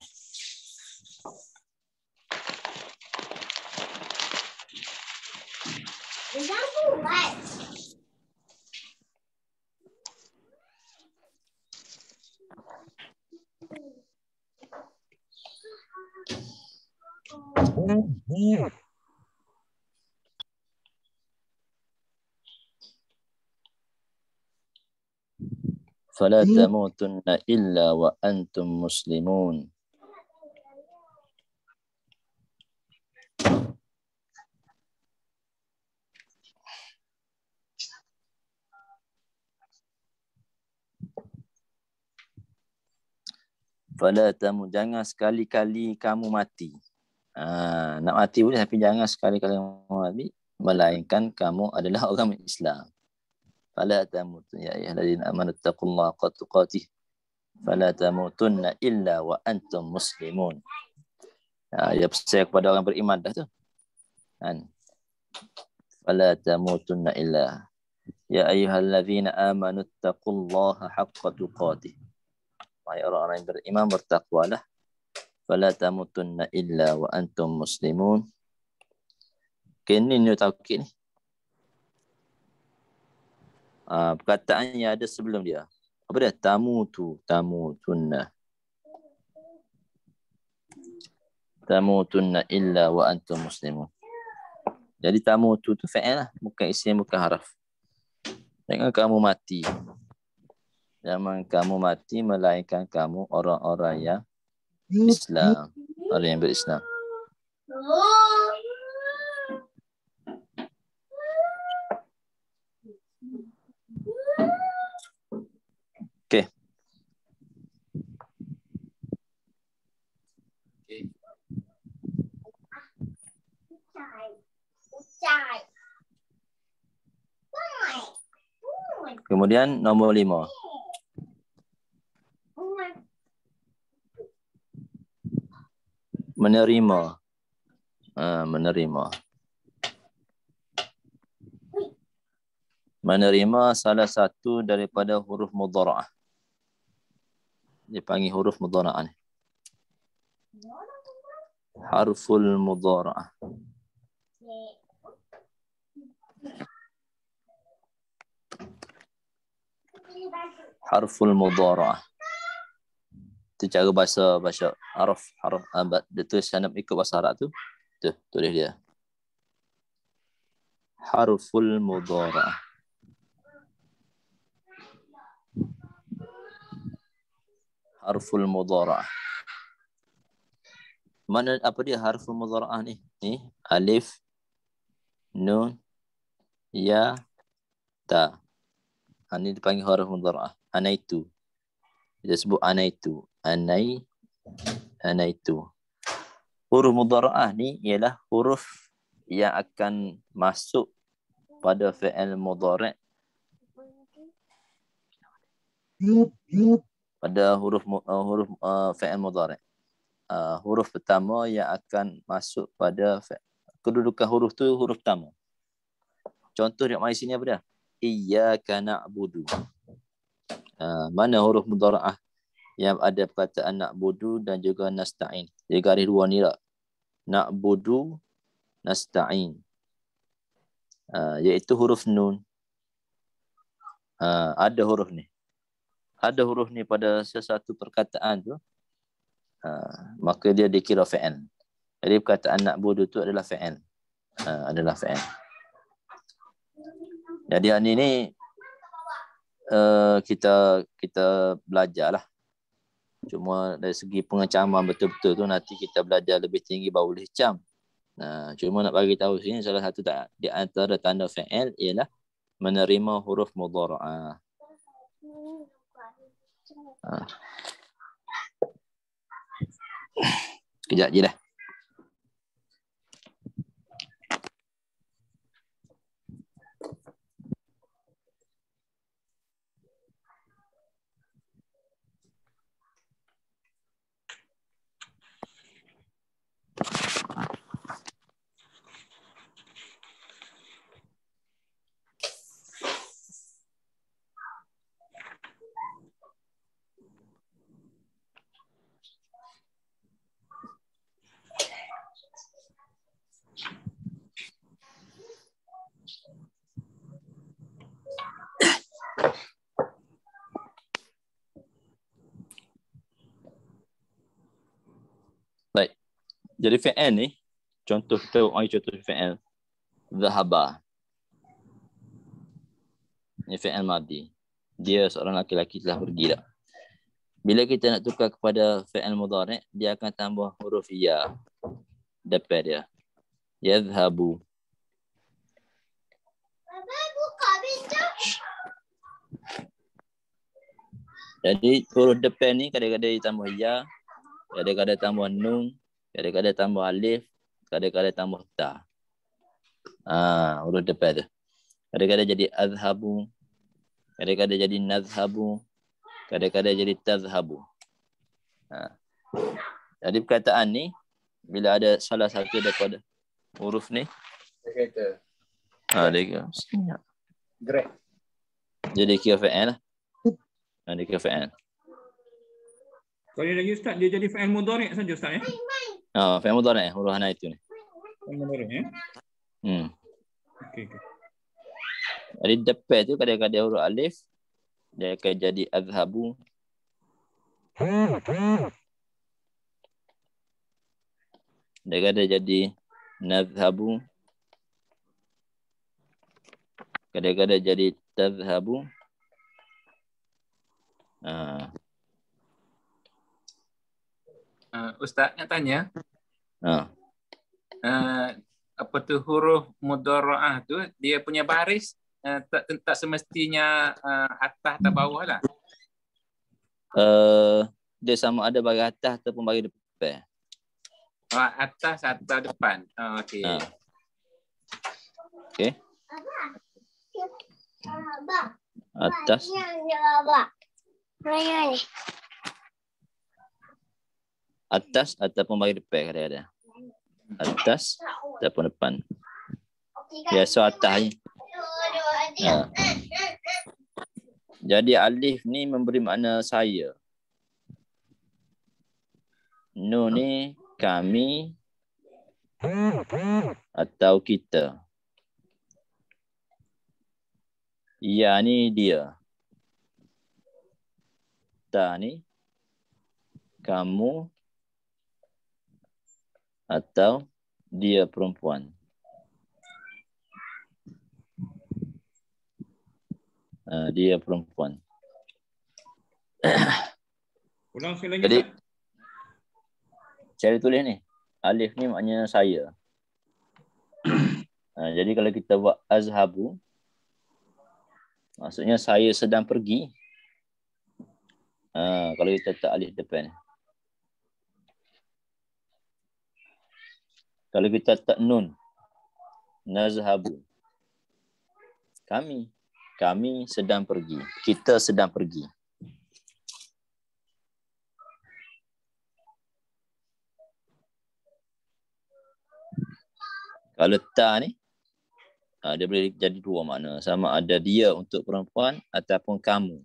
Fala tamutunna illa wa antum muslimun. Fala tamu, jangan sekali-kali kamu mati. Nak mati boleh, tapi jangan sekali-kali kamu mati, melainkan kamu adalah orang Islam. Fala tamutun ya ayyuhallazina amanu taqullaha haqqa tuqatih. Fala tamutunna illa wa antum muslimun. Dia percaya kepada orang beriman dah tu. Kan? Fala tamutunna illa ya ayyuhallazina amanu taqullaha haqqa tuqatih. Wahai orang-orang yang beriman, bertakwalah. Fala tamutunna illa wa antum muslimun. Kini ni taukid ni. Perkataan yang ada sebelum dia. Apa dia? Tamutunna. Tamutunna illa wa antum muslimun. Jadi tamutu tu fa'il lah, bukan isim, bukan haraf. Jangan kamu mati. Jangan kamu mati, melainkan kamu orang-orang yang Islam, orang yang berislam. Okey. Kemudian nombor 5. Menerima. Menerima. Menerima salah satu daripada huruf mudhara'ah. Dipanggil huruf mudhara'ah ni. Harful mudhara'ah. Harful mudhara'ah. Itu cara bahasa harf dia tulis sana ikut bahasa Arab tu. Tu tulis dia. Harful mudhara'ah. Harful mudhara'ah. Mana apa dia harful mudhara'ah ni? Ni alif, nun, ya, ta. Ini dipanggil huruf mudhara'ah. Anaitu. Dia sebut anaitu. Anaitu. Huruf mudhara'ah ni ialah huruf yang akan masuk pada fi'il mudhari'. Pada huruf fi'il mudhari'. Huruf pertama yang akan masuk pada kedudukan huruf tu huruf pertama. Contoh di mari sini apa dia? Iyyaka na'budu. Mana huruf mudhara'ah yang ada perkataan na'budu dan juga nasta'in. Dia garis dua ni tak? Na'budu, nasta'in. Iaitu huruf nun. Ada huruf ni. Ada huruf ni pada sesuatu perkataan tu. Maka dia dikira fi'il. Jadi perkataan na'budu tu adalah fi'il. Adalah fi'il. Jadi hari ni kita belajarlah. Cuma dari segi pengecaman betul-betul tu nanti kita belajar lebih tinggi baru boleh cam. Cuma nak bagi tahu sini salah satu di antara tanda fi'il ialah menerima huruf mudhara'ah. Sekejap je dah. Baik. Jadi fi'il ni contoh kita contoh fi'il dhahaba. Ini fi'il madhi. Dia seorang laki-laki telah pergi dah. Bila kita nak tukar kepada fi'il mudhari', dia akan tambah huruf ya depan dia. Yadhhabu. Jadi huruf depan ni kadang-kadang ditambah ya, kadang-kadang tambah nun, kadang-kadang tambah alif, kadang-kadang tambah ta. Huruf depan tu. Kadang-kadang jadi azhabu, kadang-kadang jadi nadhhabu, kadang-kadang jadi tadhhabu. Jadi perkataan ni bila ada salah satu daripada huruf ni, Dia kata dia kira grab. jadi kira fi'il lah. Dia kira fi'il. Kalau lagi Ustaz, dia jadi fi'il mudhari' saja Ustaz ya? Fi'il mudhari' huruf hana itu ni. Fi'il mudhari' ya? Okey. Jadi depan tu kadang-kadang huruf alif, dia akan jadi azhabu. Dia kadang jadi nadhhabu. Kadang-kadang jadi tadhhabu. Ustaz nak tanya. Ha. Apa tu huruf mudhara'ah tu dia punya baris tak semestinya atas atau bawah lah. Dia sama ada bagi atas ataupun bagi depan. Atas atau depan. Okey. Okey. Atas. Atas ataupun bagi depan kadang-kadang. Atas ataupun depan. Biasa atas ni. Jadi alif ni memberi makna saya. Nun ni kami atau kita. Ya ni dia. Ta ni kamu atau dia perempuan. Dia perempuan. Ulang sekali lagi. Jadi cara tulis ni, alif ni maknanya saya. Jadi kalau kita buat azhabu, maksudnya saya sedang pergi. Kalau kita letak alif depan. Kalau kita letak nun, nazhabu. Kami sedang pergi. Kita sedang pergi. Kalau ta ni, dia boleh jadi dua makna. Sama ada dia untuk perempuan ataupun kamu.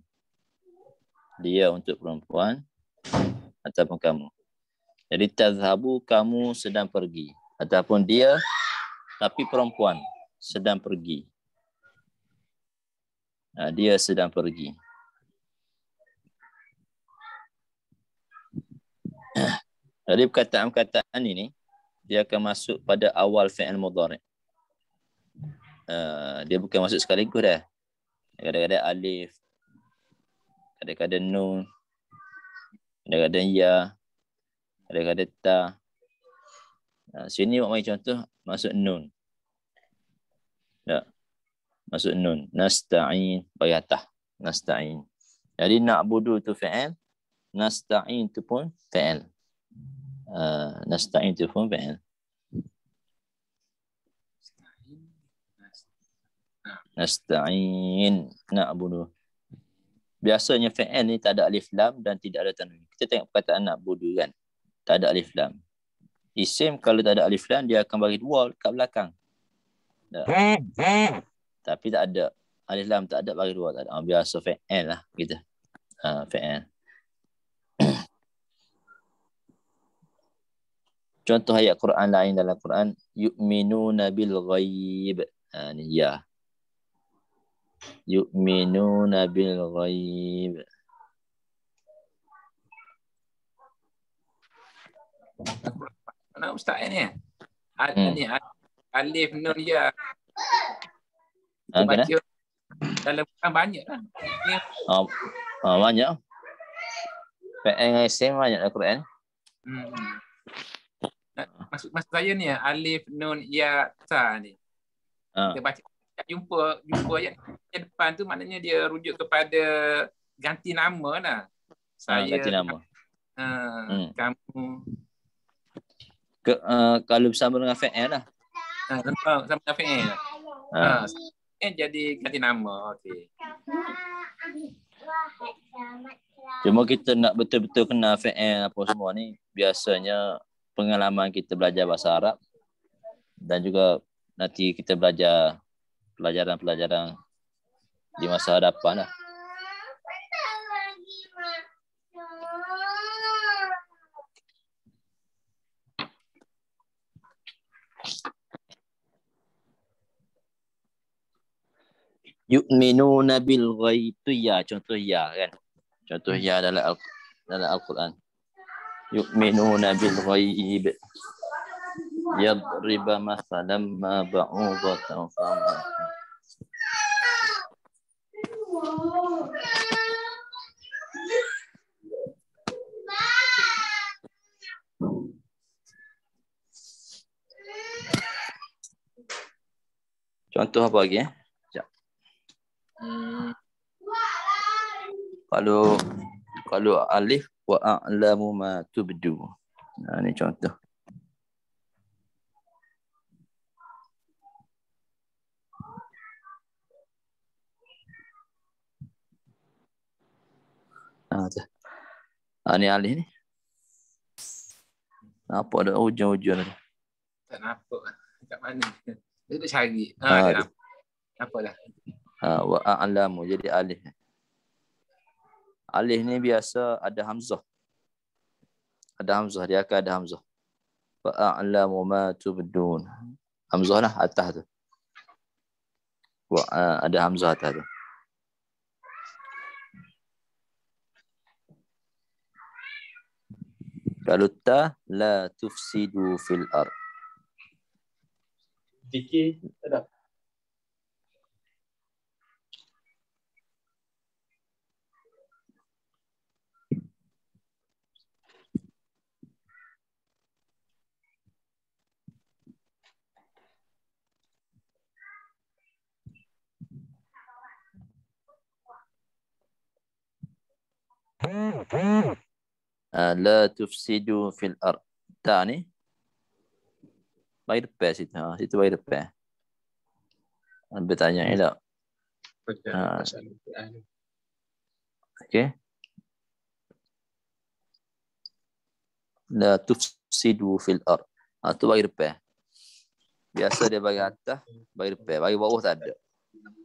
Dia untuk perempuan ataupun kamu. Jadi tazhabu, kamu sedang pergi. Ataupun dia tapi perempuan sedang pergi. Dia sedang pergi. Jadi perkataan-perkataan ini dia akan masuk pada awal fi'il mudhari'. Dia bukan masuk sekaligus dah. Kadang-kadang alif, kadang-kadang nun, kadang-kadang ya, kadang-kadang ta. Sini buat main contoh masuk nun. Tak. Masuk nun. Nasta'in bagi atas. Nasta'in. Jadi na'budu tu fi'il, nasta'in tu pun fi'il. Nasta'in tu pun fi'il. Nasta'in na'budu. Biasanya fi'il ni tak ada alif lam dan tidak ada tanwin. Kita tengok perkataan na'budu kan. Tak ada alif lam. Isim kalau tak ada alif lam dia akan bagi dua kat belakang. Tapi tak ada alif lam, tak ada bagi dua, tak ada. Biasa fi'il lah kita. Fi'il. Contoh ayat Quran lain dalam Quran, yu'minuna bil ghaib. Ni ya. Yu'minuna bil ghaib. Mana ustaz ni? Ni alif nun ya. Baca dalam Quran banyak lah. Banyak. Fi'il dengan isim banyak dalam Quran. Maksud saya ni alif, nun, ya, ta ni. Kita baca jumpa ayat depan tu maknanya dia rujuk kepada ganti nama lah. Saya Ganti nama. Kamu. Kalau bersama dengan fi'il lah. Sama dengan fi'il. Jadi ganti nama. Okey. Cuma kita nak betul-betul kenal fi'il apa semua ni, biasanya pengalaman kita belajar bahasa Arab dan juga nanti kita belajar pelajaran-pelajaran di masa hadapan lah. Yu'minuna bil ghaib tu ya, contoh ya kan. Contoh ya dalam Al-Quran. Yu'minuna bil ghaib. Yadriba masalan ma ba'udatan fama. Contoh apa lagi eh? Kalau alif wa a'lamu ma tubdu. Nah, ini contoh. Ini alif ni. Apa ada ujung-ujung ni? Tak nampak. Kat mana? Dia tak cari. Dia nampak. Apa dah? Wa a'lamu jadi alif. Alif ni biasa ada hamzah. Ada hamzah, dia akan ada hamzah. Wa a'lamu ma tubdun. Hamzah lah atas tu. Ada hamzah atas tu. Kalau ta la tufsidu fil ard. Fikir tak ada. La tufsidu fil ard. Ta ni bagi depan situ. Situ bagi depan. Bertanya ni tak? Okey. La tufsidu fil ard. Tu bagi depan. Biasa dia bagi atas, bagi depan. Bagi bawah tak ada.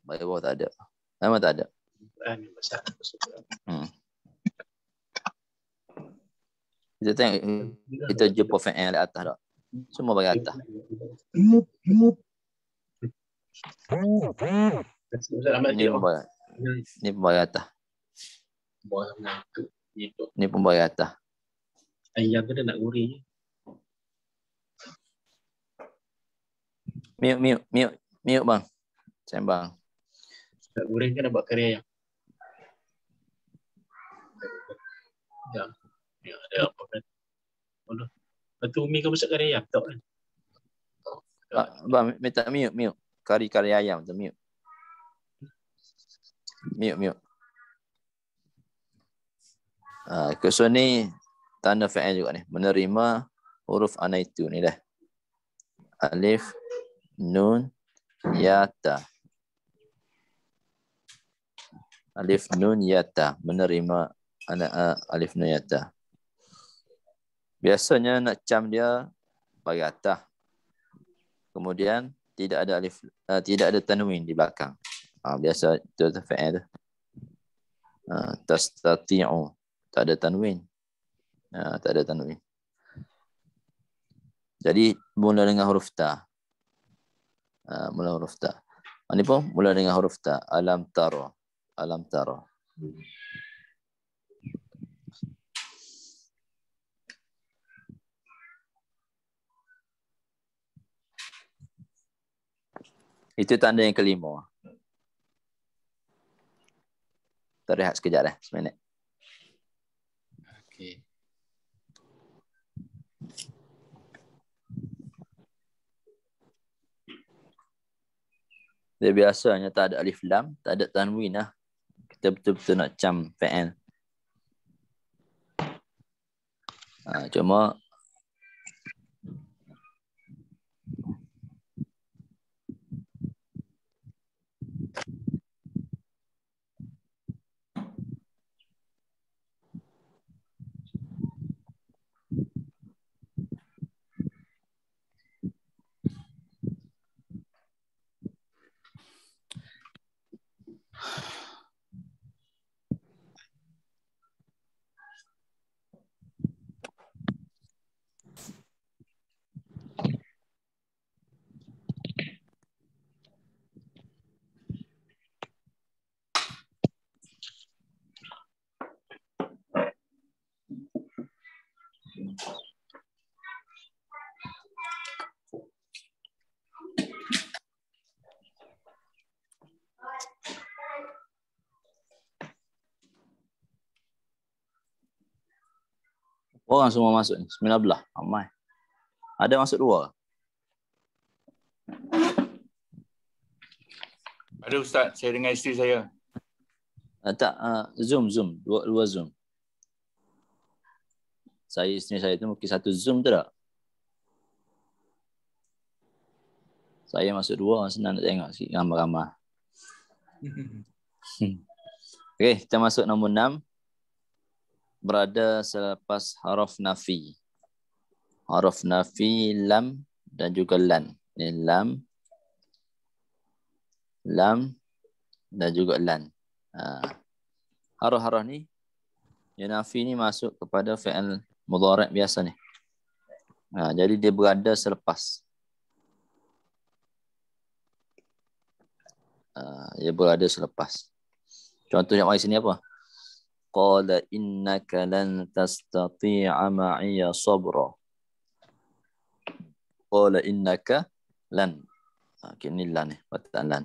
Bagi bawah tak ada. Memang tak ada. Kita tengok, kita jumpa fi'il di atas tak? Semua bagi atas. Ni pun bagi atas. Ni pun bagi atas. Ayam kena nak goreng. Mute bang. Sembang. Nak goreng kan nak buat kari ayam. Ya, ada apa kan? Lepas tu Umi kau masak kari ayam tak kan? Bang, minta mute. Kari ayam tu mute. Mute. Kusun ni tanda fi'il juga ni. Menerima huruf anaitu ni dah. Alif, nun, ya, ta. Alif, nun, ya, ta. Menerima alif, nun, ya, ta. Biasanya nak cam dia bagi atas. Kemudian tidak ada alif, tidak ada tanwin di belakang. Biasa itu fi'il tu. Tastati'u. Tak ada tanwin. Tak ada tanwin. Jadi mula dengan huruf ta. Mula huruf ta. Ini pun mula dengan huruf ta. Alam tara. Alam tara. Itu tanda yang kelima. Kita rehat sekejap dah, seminit. Okey. Dia biasanya tak ada alif lam, tak ada tanwin lah. Kita betul-betul nak cam fi'il. Cuma orang semua masuk ni. 19. Ramai. Ada masuk 2. Ada Ustaz, saya dengan isteri saya. Tak, Zoom. Dua Zoom. Saya, isteri saya tu mungkin satu Zoom tu tak? Saya masuk 2, senang nak tengok sikit gambar-gambar. Okey, kita masuk nombor 6. Berada selepas huruf nafi. Huruf nafi, lam dan juga lan. Ini lam dan juga lan. Huruf-huruf ni, yang nafi ni masuk kepada fi'il mudhari' biasa ni. Jadi dia berada selepas. Dia berada selepas. Contoh yang mari sini apa? Qala innaka lan tastati'a ma'iya sabra. Qala innaka lan. Ini lan ni, perkataan lan.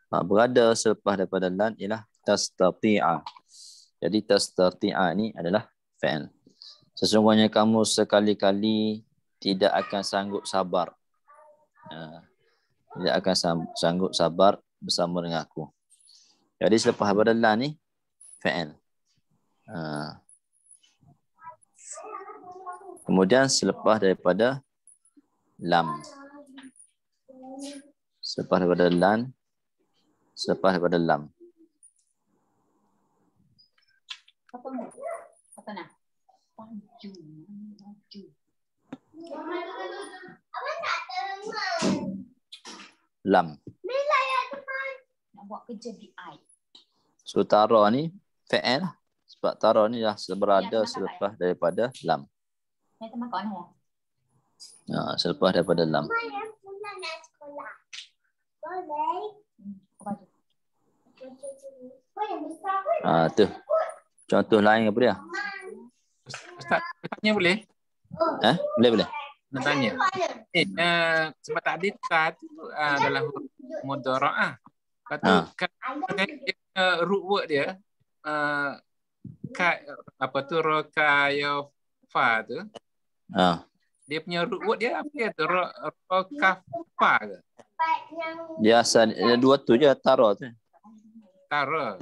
Berada selepas daripada lan ialah tastati'a. Jadi tastati'a ni adalah fi'il. Sesungguhnya kamu sekali-kali tidak akan sanggup sabar. Tidak akan sanggup sabar bersama dengan aku. Jadi selepas daripada lan ni fi'il. Kemudian selepas daripada lam. Selepas daripada lan, selepas daripada lam. Apa nak? Baju. Lam. Nak buat kerja BI. So tara ni fi'il lah. Sebab tara ni dah berada selepas daripada lam. Saya makan ya. Selepas daripada lam. Tu. Contoh lain apa dia? Ustaz, tanya boleh? Boleh. Nak tanya. Sebab tadi tu dalam mudhara'ah. Lepas tu root word dia roka fa tu. Dia punya root word dia apa dia tu? Roka fa ke? Biasa dua tu je tara tu. Tara.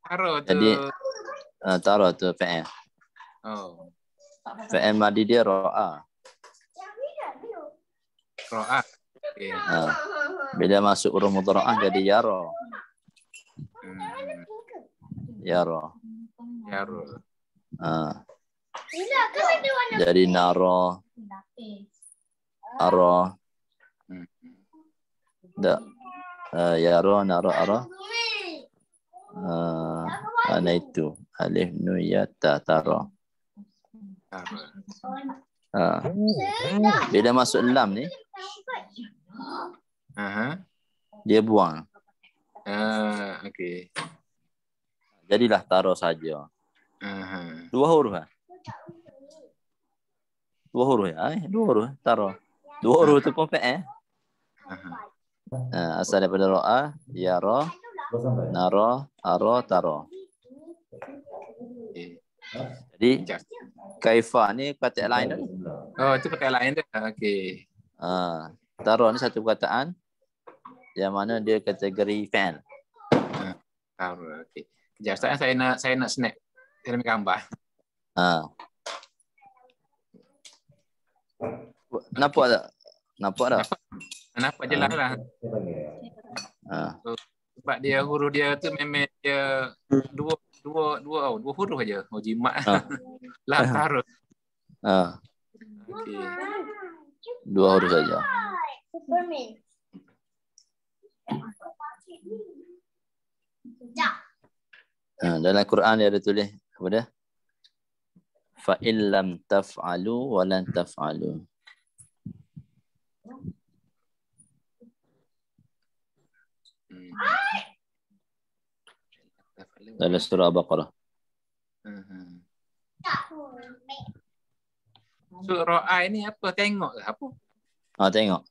Tara tu. Jadi tara tu fi'il. Oh. Fi'il madi dia ra'a. Ra'a. Okay. Bila masuk huruf mudhara'ah jadi yara. Yara. Jadi nara. Ara. Yara, nara, ara. Ana itu. Alif, nun, ya, ta, tara. Bila masuk lam ni, dia buang. Okey. Jadilah tara saja. Dua huruf lah. Dua huruf tara. Dua huruf tu pun fi'il. Asal daripada ro'a, yara, nara, ara, tara. Okay. Jadi kaifa ni perkataan lain dah. Oh, itu perkataan lain dah. Okey. Tara ni satu perkataan yang mana dia kategori fi'il. Okey. Kejap Ustaz, saya nak snap. Saya nak gambar. Nampak tak? Nampak tak? Nampak jelas lah. Sebab dia huruf dia tu memang dia dua huruf aja. Oh, jimat. Lam tarus. Okey. Dua huruf saja. Dalam Quran dia ada tulis apa dia? Fa illam taf'alu wa lan taf'alu. Dalam surah Al-Baqarah. Surah ai ni apa? Tengok ke apa? Tengok.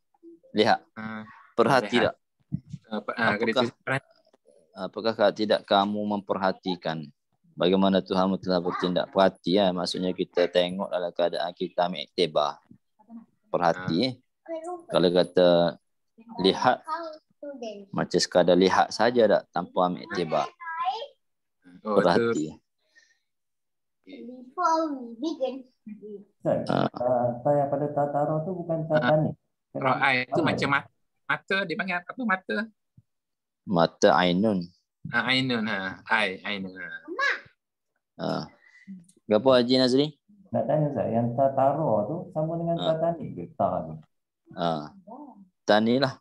Lihat. Perhati tak? Apakah tidak kamu memperhatikan bagaimana Tuhanmu telah bertindak? Perhati ya, maksudnya kita tengok dalam keadaan kita ambil iktibar. Perhati. Kalau kata lihat, macam sekadar lihat saja tak tanpa ambil iktibar. Perhati. Saya pada tataro tu bukan tatani. Ra'ai itu macam mata, dia panggil apa mata? Mata ainun. Ainun ainun. Apa Haji Nazri? Nak tanya saya, yang tataro tu sama dengan tatani ke? Tani lah.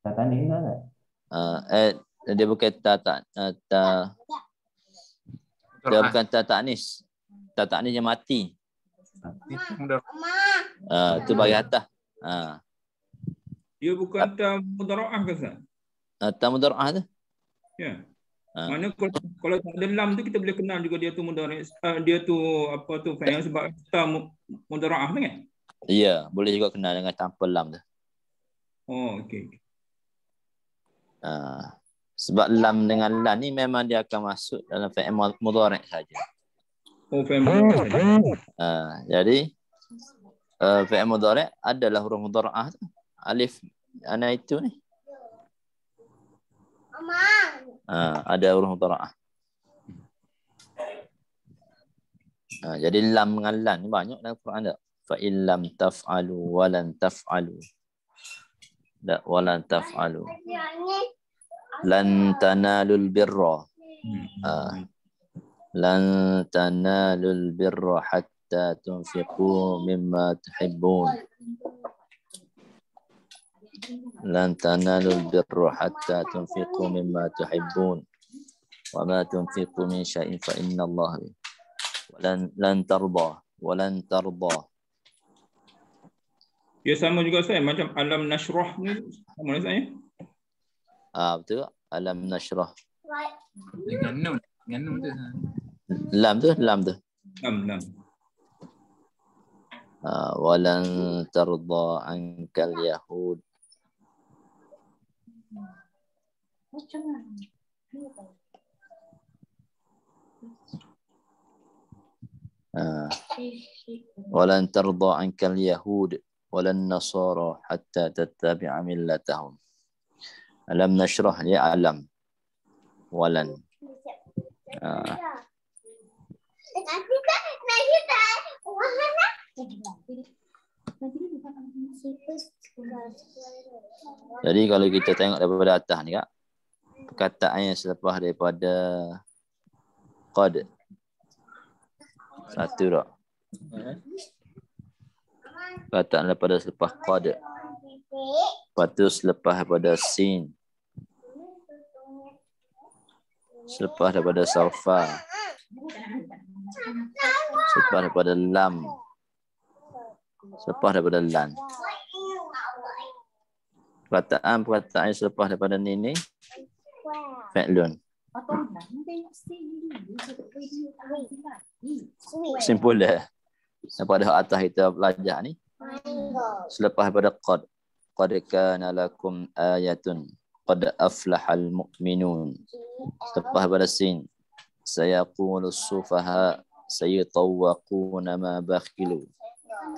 Tatani lah tak? Dia bukan dia bukan tatanis. Tatanis yang mati. Itu bagi atas. Dia bukan tamudhara'ah ke Ustaz? Tamudhara'ah tu. Ya. Mana kalau tak ada lam tu kita boleh kenal juga dia tu mudhari', dia tu apa tu fa'il sebab tamudhara'ah tu kan? Ya, boleh juga kenal dengan tanpa lam tu. Oh, okey. Sebab lam dengan lam ni memang dia akan masuk dalam fi'il mudhari' saja. Oh, fi'il mudhari' saja. Jadi fi'il mudhari' adalah huruf mudhara'ah tu. Alif ana itu ni. Ada huruf mudhara'ah. Jadi lam dengan lan ni banyak dalam Quran tak? Fa illam taf'alu wa lan taf'alu. Tak, wa lan taf'alu. Lan tanalul birra. Lan tanalul birra hatta tunfiqu mimma tuhibbun. Lan tanalul birra hatta tunfiqu mimma tuhibbun. Wa ma tunfiqu min syai'in fa inna Allah lan tarda wa lan tarda. Ya sama juga saya macam alam nashrah ni sama saya. Betul. Alam nashrah. Dengan nun tu. Lam tu. Lam. Walan tarda ankal yahud. Walan tarda ankal yahud walan nasara hatta tattabi'a millatahum. Alam nashrah ya alam walan. Jadi kalau kita tengok daripada atas ni kak, perkataan yang selepas daripada qad. Satu tak? Perkataan daripada selepas qad. Lepas tu selepas daripada sin. Selepas daripada saufa. Selepas daripada lam. Selepas daripada lan. Perkataan yang selepas daripada ni fi'lun. Simple dah. Daripada atas kita belajar ni. Selepas daripada qad. qad kana lakum ayatun qad aflahal mu'minun. Lepas pada sin sayaqulu sufaha sayatawaquna ma bakhilu.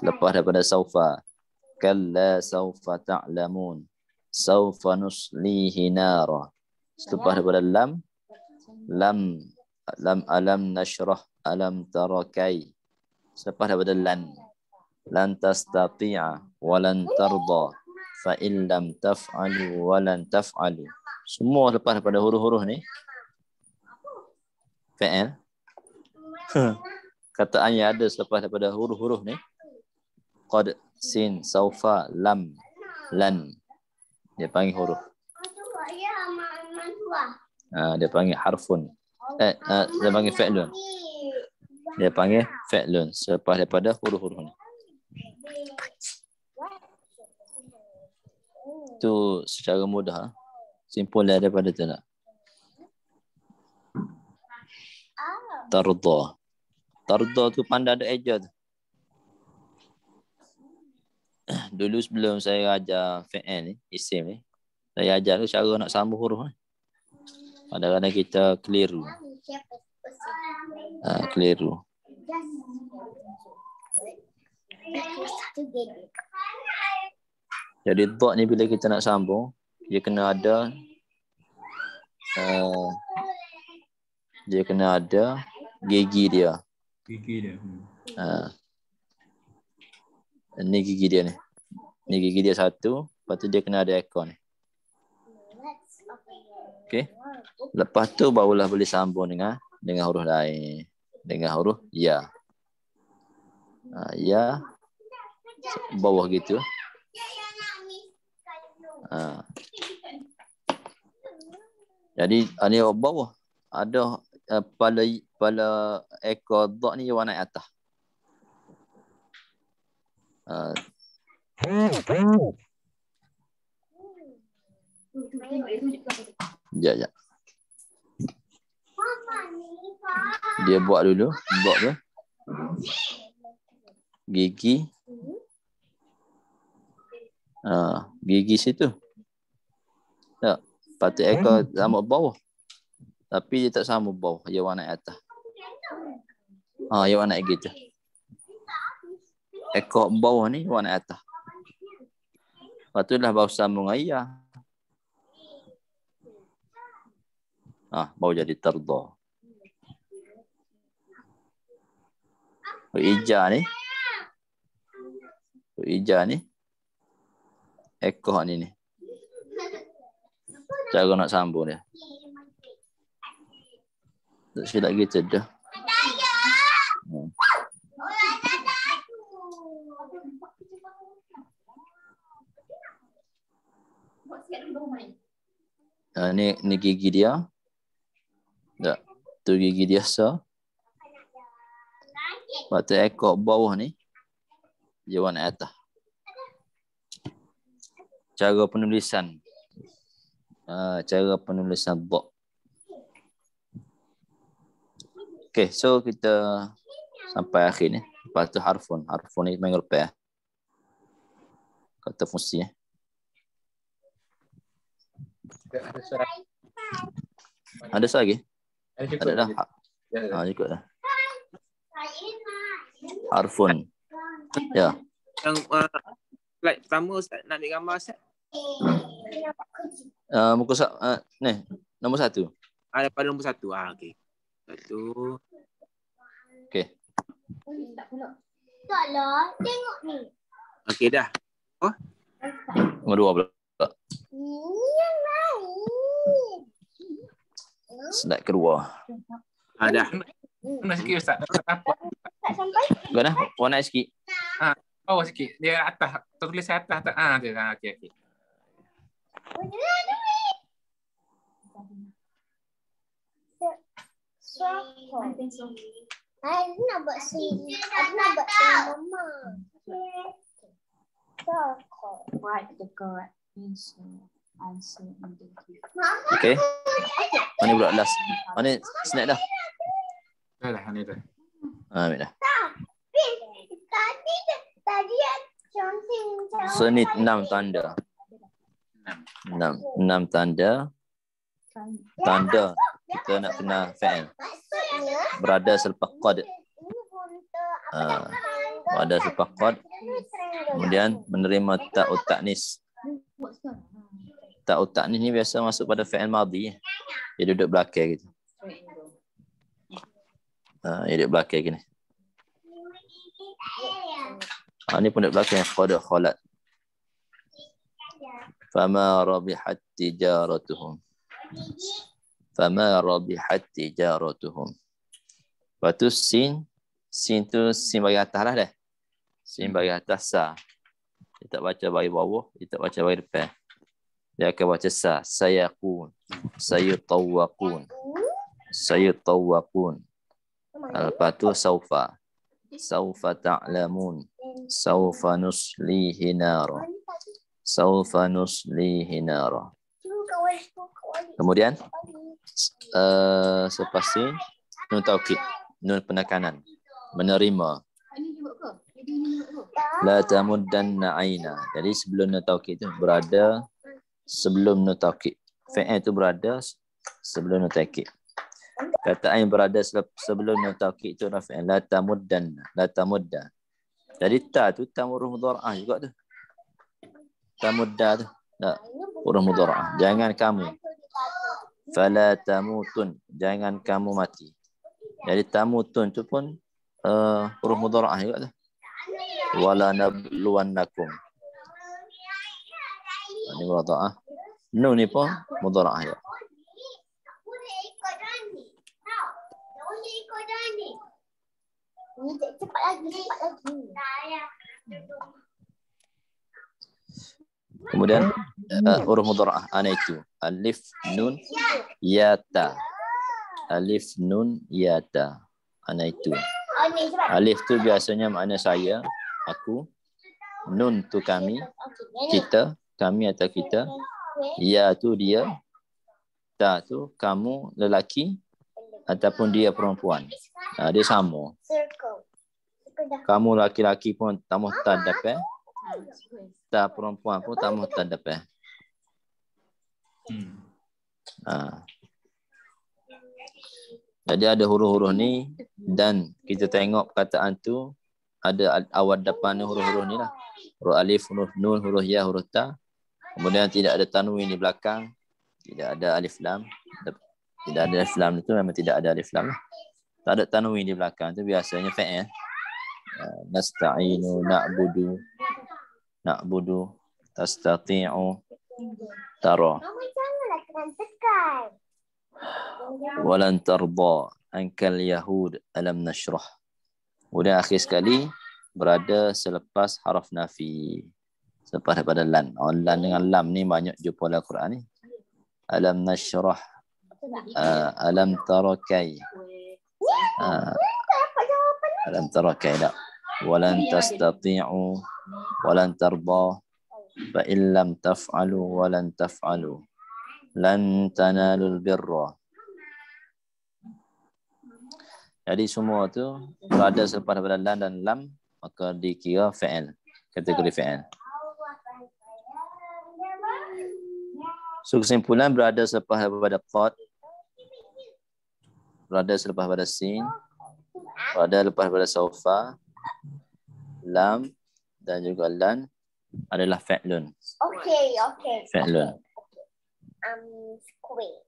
Lepas daripada saufa kalla saufa ta'lamun saufa nuslihi nara. Lepas daripada lam alam nashrah alam tarakai. Lepas daripada lan tastati'a walan tarda fa in lam taf'alu walan taf'alu. Semua lepas daripada huruf-huruf ni fi'il. Kataan yang ada selepas daripada huruf-huruf ni qad, sin, saufa, lam, lan. Dia panggil huruf. Dia panggil harfun. Dia panggil fi'lun. Dia panggil fi'lun selepas daripada huruf-huruf ni. Tu secara mudah. Simple daripada tu nak. Tarda tu pandai ada eja tu. Dulu sebelum saya ajar fi'il ni, isim ni, saya ajar tu cara nak sambung huruf ni. Kadang-kadang kita keliru. Keliru. Jadi dot ni bila kita nak sambung, dia kena ada gigi dia. Ni gigi dia ni. Ni gigi dia satu, lepas tu dia kena ada ekor ni. Okey. Lepas tu barulah boleh sambung dengan huruf lain. Dengan huruf ya. Ya. Bawah gitu. Jadi ni bawah ada pada ekor dot ni warna atas. Ya. Dia buat dulu dot tu. Gigi. Gigi situ. Tak. Patut ekor sama bawah. Tapi dia tak sama bawah. Dia warna atas. Dia warna gitu. Ekor bawah ni warna atas. Lepas tu dah baru sambung ayah. Baru jadi tarda. Ija ni. Ekor ni. Cara nak sambung dia. Tak silap gitu dah. Ni gigi dia. Tak. Tu gigi dia so. Lepas tu ekor bawah ni. Dia warna atas. Cara penulisan. Cara penulisan dot. Okay, so kita sampai akhir ni. Lepas tu harfun. Harfun ni minggu lepas. Kata fungsi. Ada suara. Ada lagi? Ada dah. Cukup dah. Harfun. Ya. Yang slide pertama Ustaz nak ambil gambar Ustaz. Muka ni nombor 1. Daripada nombor 1. Okey. 1. Okey. Taklah, tengok ni. Okey dah. Nombor 2 pula. Yang lain. Slide kedua. Dah. Mana sikit Ustaz? Apa? Tak sampai. Kau dah warna sikit. Bawah sikit. Dia atas. Tulisan atas. Dia. Okey. Aku nak buat sini. Aku nak buat sini mama. Write the correct answer in the gift. Okey. Mana pula last? Mana snack dah? Dah ni dah. Ambil dah. Tadi something. Senit 6 tanda. 6 tanda. Tanda kita nak kena fa'il. Berada selepas qad. Berada selepas qad. Kemudian menerima ta'ut ta'nis. Ta'ut ta'nis ni biasa masuk pada fa'il madhi. Dia duduk belakang gitu. Dia duduk belakang gini. Ni pun duduk belakang qad khalat. Fama rabihat tijaratuhum. Fama rabihat tijaratuhum. Lepas tu sin tu sin bagi atas lah dah. Sin bagi atas sa. Dia tak baca bagi bawah, dia tak baca bagi depan. Dia akan baca sa. Sayaqun. Sayutawwaqun. Sayutawwaqun. Lepas tu saufa. Saufa ta'lamun. Saufa nuslihi nara. Saufa nuslihi nara. Kemudian selepas sin nun taukid, nun penekanan, menerima. La tamuddanna aina. Jadi sebelum nun taukid tu berada sebelum nun taukid. Fa'il tu berada sebelum nun taukid. Kataan yang berada sebelum nun taukid tu rafa'il. La tamuddanna, la tamudda. Jadi ta tu tamurruh mudhara'ah juga tu. Tamudda tu. Tak, huruf mudhara'ah. Jangan kamu. Fala tamutun. Jangan kamu mati. Jadi tamutun tu pun huruf mudhara'ah juga tu. Wala nabluwannakum. Ini mudhara'ah. Nun ni pun mudhara'ah juga. Cepat lagi. Kemudian huruf mudhara'ah ana itu alif nun ya ta. Alif nun ya ta. Ana itu. Alif tu biasanya makna saya, aku. Nun tu kami, kita, kami atau kita. Ya tu dia. Ta tu kamu lelaki ataupun dia perempuan. Dia sama. Kamu laki-laki pun tamuh ta dapat. Ta perempuan pun tamuh ta dapat. Jadi ada huruf-huruf ni dan kita tengok perkataan tu ada awal depan huruf-huruf ni lah. Huruf alif, huruf nun, huruf ya, huruf ta. Kemudian tidak ada tanwin di belakang. Tidak ada alif lam. Tidak ada alif lam itu memang tidak ada alif lam. Tak ada tanwin di belakang tu biasanya fa'il. Nasta'inu, na'budu, tastati'u, tara. Walan tarda ankal yahud alam nashrah. Kemudian akhir sekali berada selepas haraf nafi. Selepas daripada lan. Lan dengan lam ni banyak jumpa dalam Quran ni. Alam nashrah. Alam tarakai. Alam tarakai tak. Walan tastati'u walan tarda fa in lam taf'alu walan taf'alu lan tanalul birra. Jadi semua tu berada selepas daripada lan dan lam maka dikira fa'il, kategori fa'il. So kesimpulan berada selepas daripada qad, berada selepas daripada sin, berada lepas daripada saufa, lam dan juga lan adalah fa'lun. Okay. Fa'lun. Square.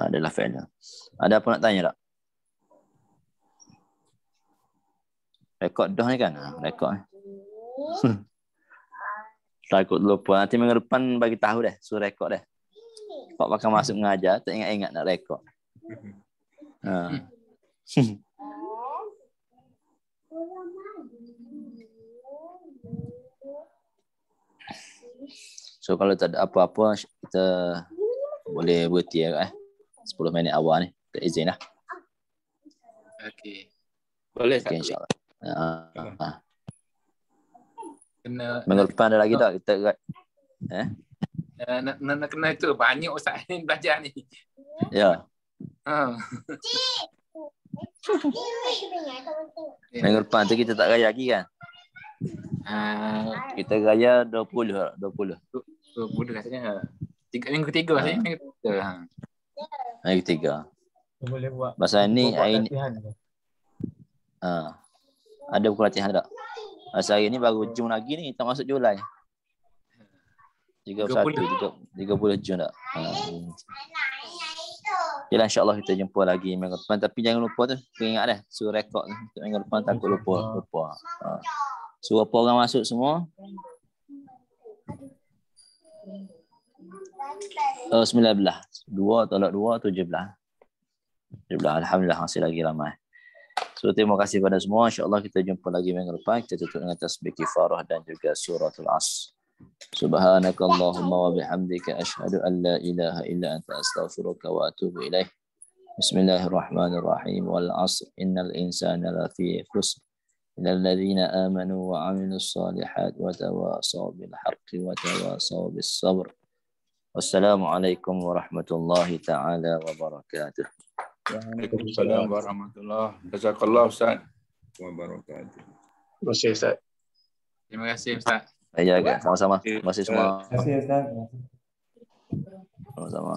Adalah fa'lun. Ada apa nak tanya tak? Rekod dah ni kan? Rekod ni. Takut lupa. Nanti minggu depan bagi tahu dah. Suruh rekod dah. Pak bakal masuk mengajar. Tak ingat-ingat nak rekod. So kalau tak ada apa-apa kita boleh berhenti 10 minit awal ni. Tak izin lah. Okey. Boleh okay, insyaAllah. Kena depan ada lagi tak kita nak kena itu banyak ustaz ni belajar ni. Ya. Minggu depan tu kita tak raya lagi kan? Kita raya 20. Mudah rasanya. Minggu ketiga rasanya. Minggu ketiga. Hari ketiga. Boleh buat. Masa ni hari ni latihan. ada buku latihan tak? Masa hari ni baru Jun lagi ni, tak masuk Julai. 30 Jun tak? Yalah, insyaAllah kita jumpa lagi minggu depan. Tapi jangan lupa tu, ingat dah suruh rekod tu. Untuk minggu depan takut lupa. Suruh apa orang masuk semua. 19. 2 tolak 2, 17. Alhamdulillah masih lagi ramai. So terima kasih pada semua. InsyaAllah kita jumpa lagi minggu depan. Kita tutup dengan tasbih kifarah dan juga suratul Asr. Subhanakallahumma wa bihamdika asyhadu an la ilaha illa anta astaghfiruka wa atubu ilaih. Bismillahirrahmanirrahim. Wal 'asr innal insana lafi khusr illal ladzina amanu wa 'amilus solihat wa tawasaw bil haqqi wa tawasaw bis sabr. Wassalamualaikum warahmatullahi taala wabarakatuh. Waalaikumsalam warahmatullahi wabarakatuh. Jazakallah Ustaz. Wabarakatuh. Terima kasih Ustaz. Terima kasih Ustaz. Jaga sama-sama. Terima kasih semua. Terima kasih Ustaz. Sama-sama.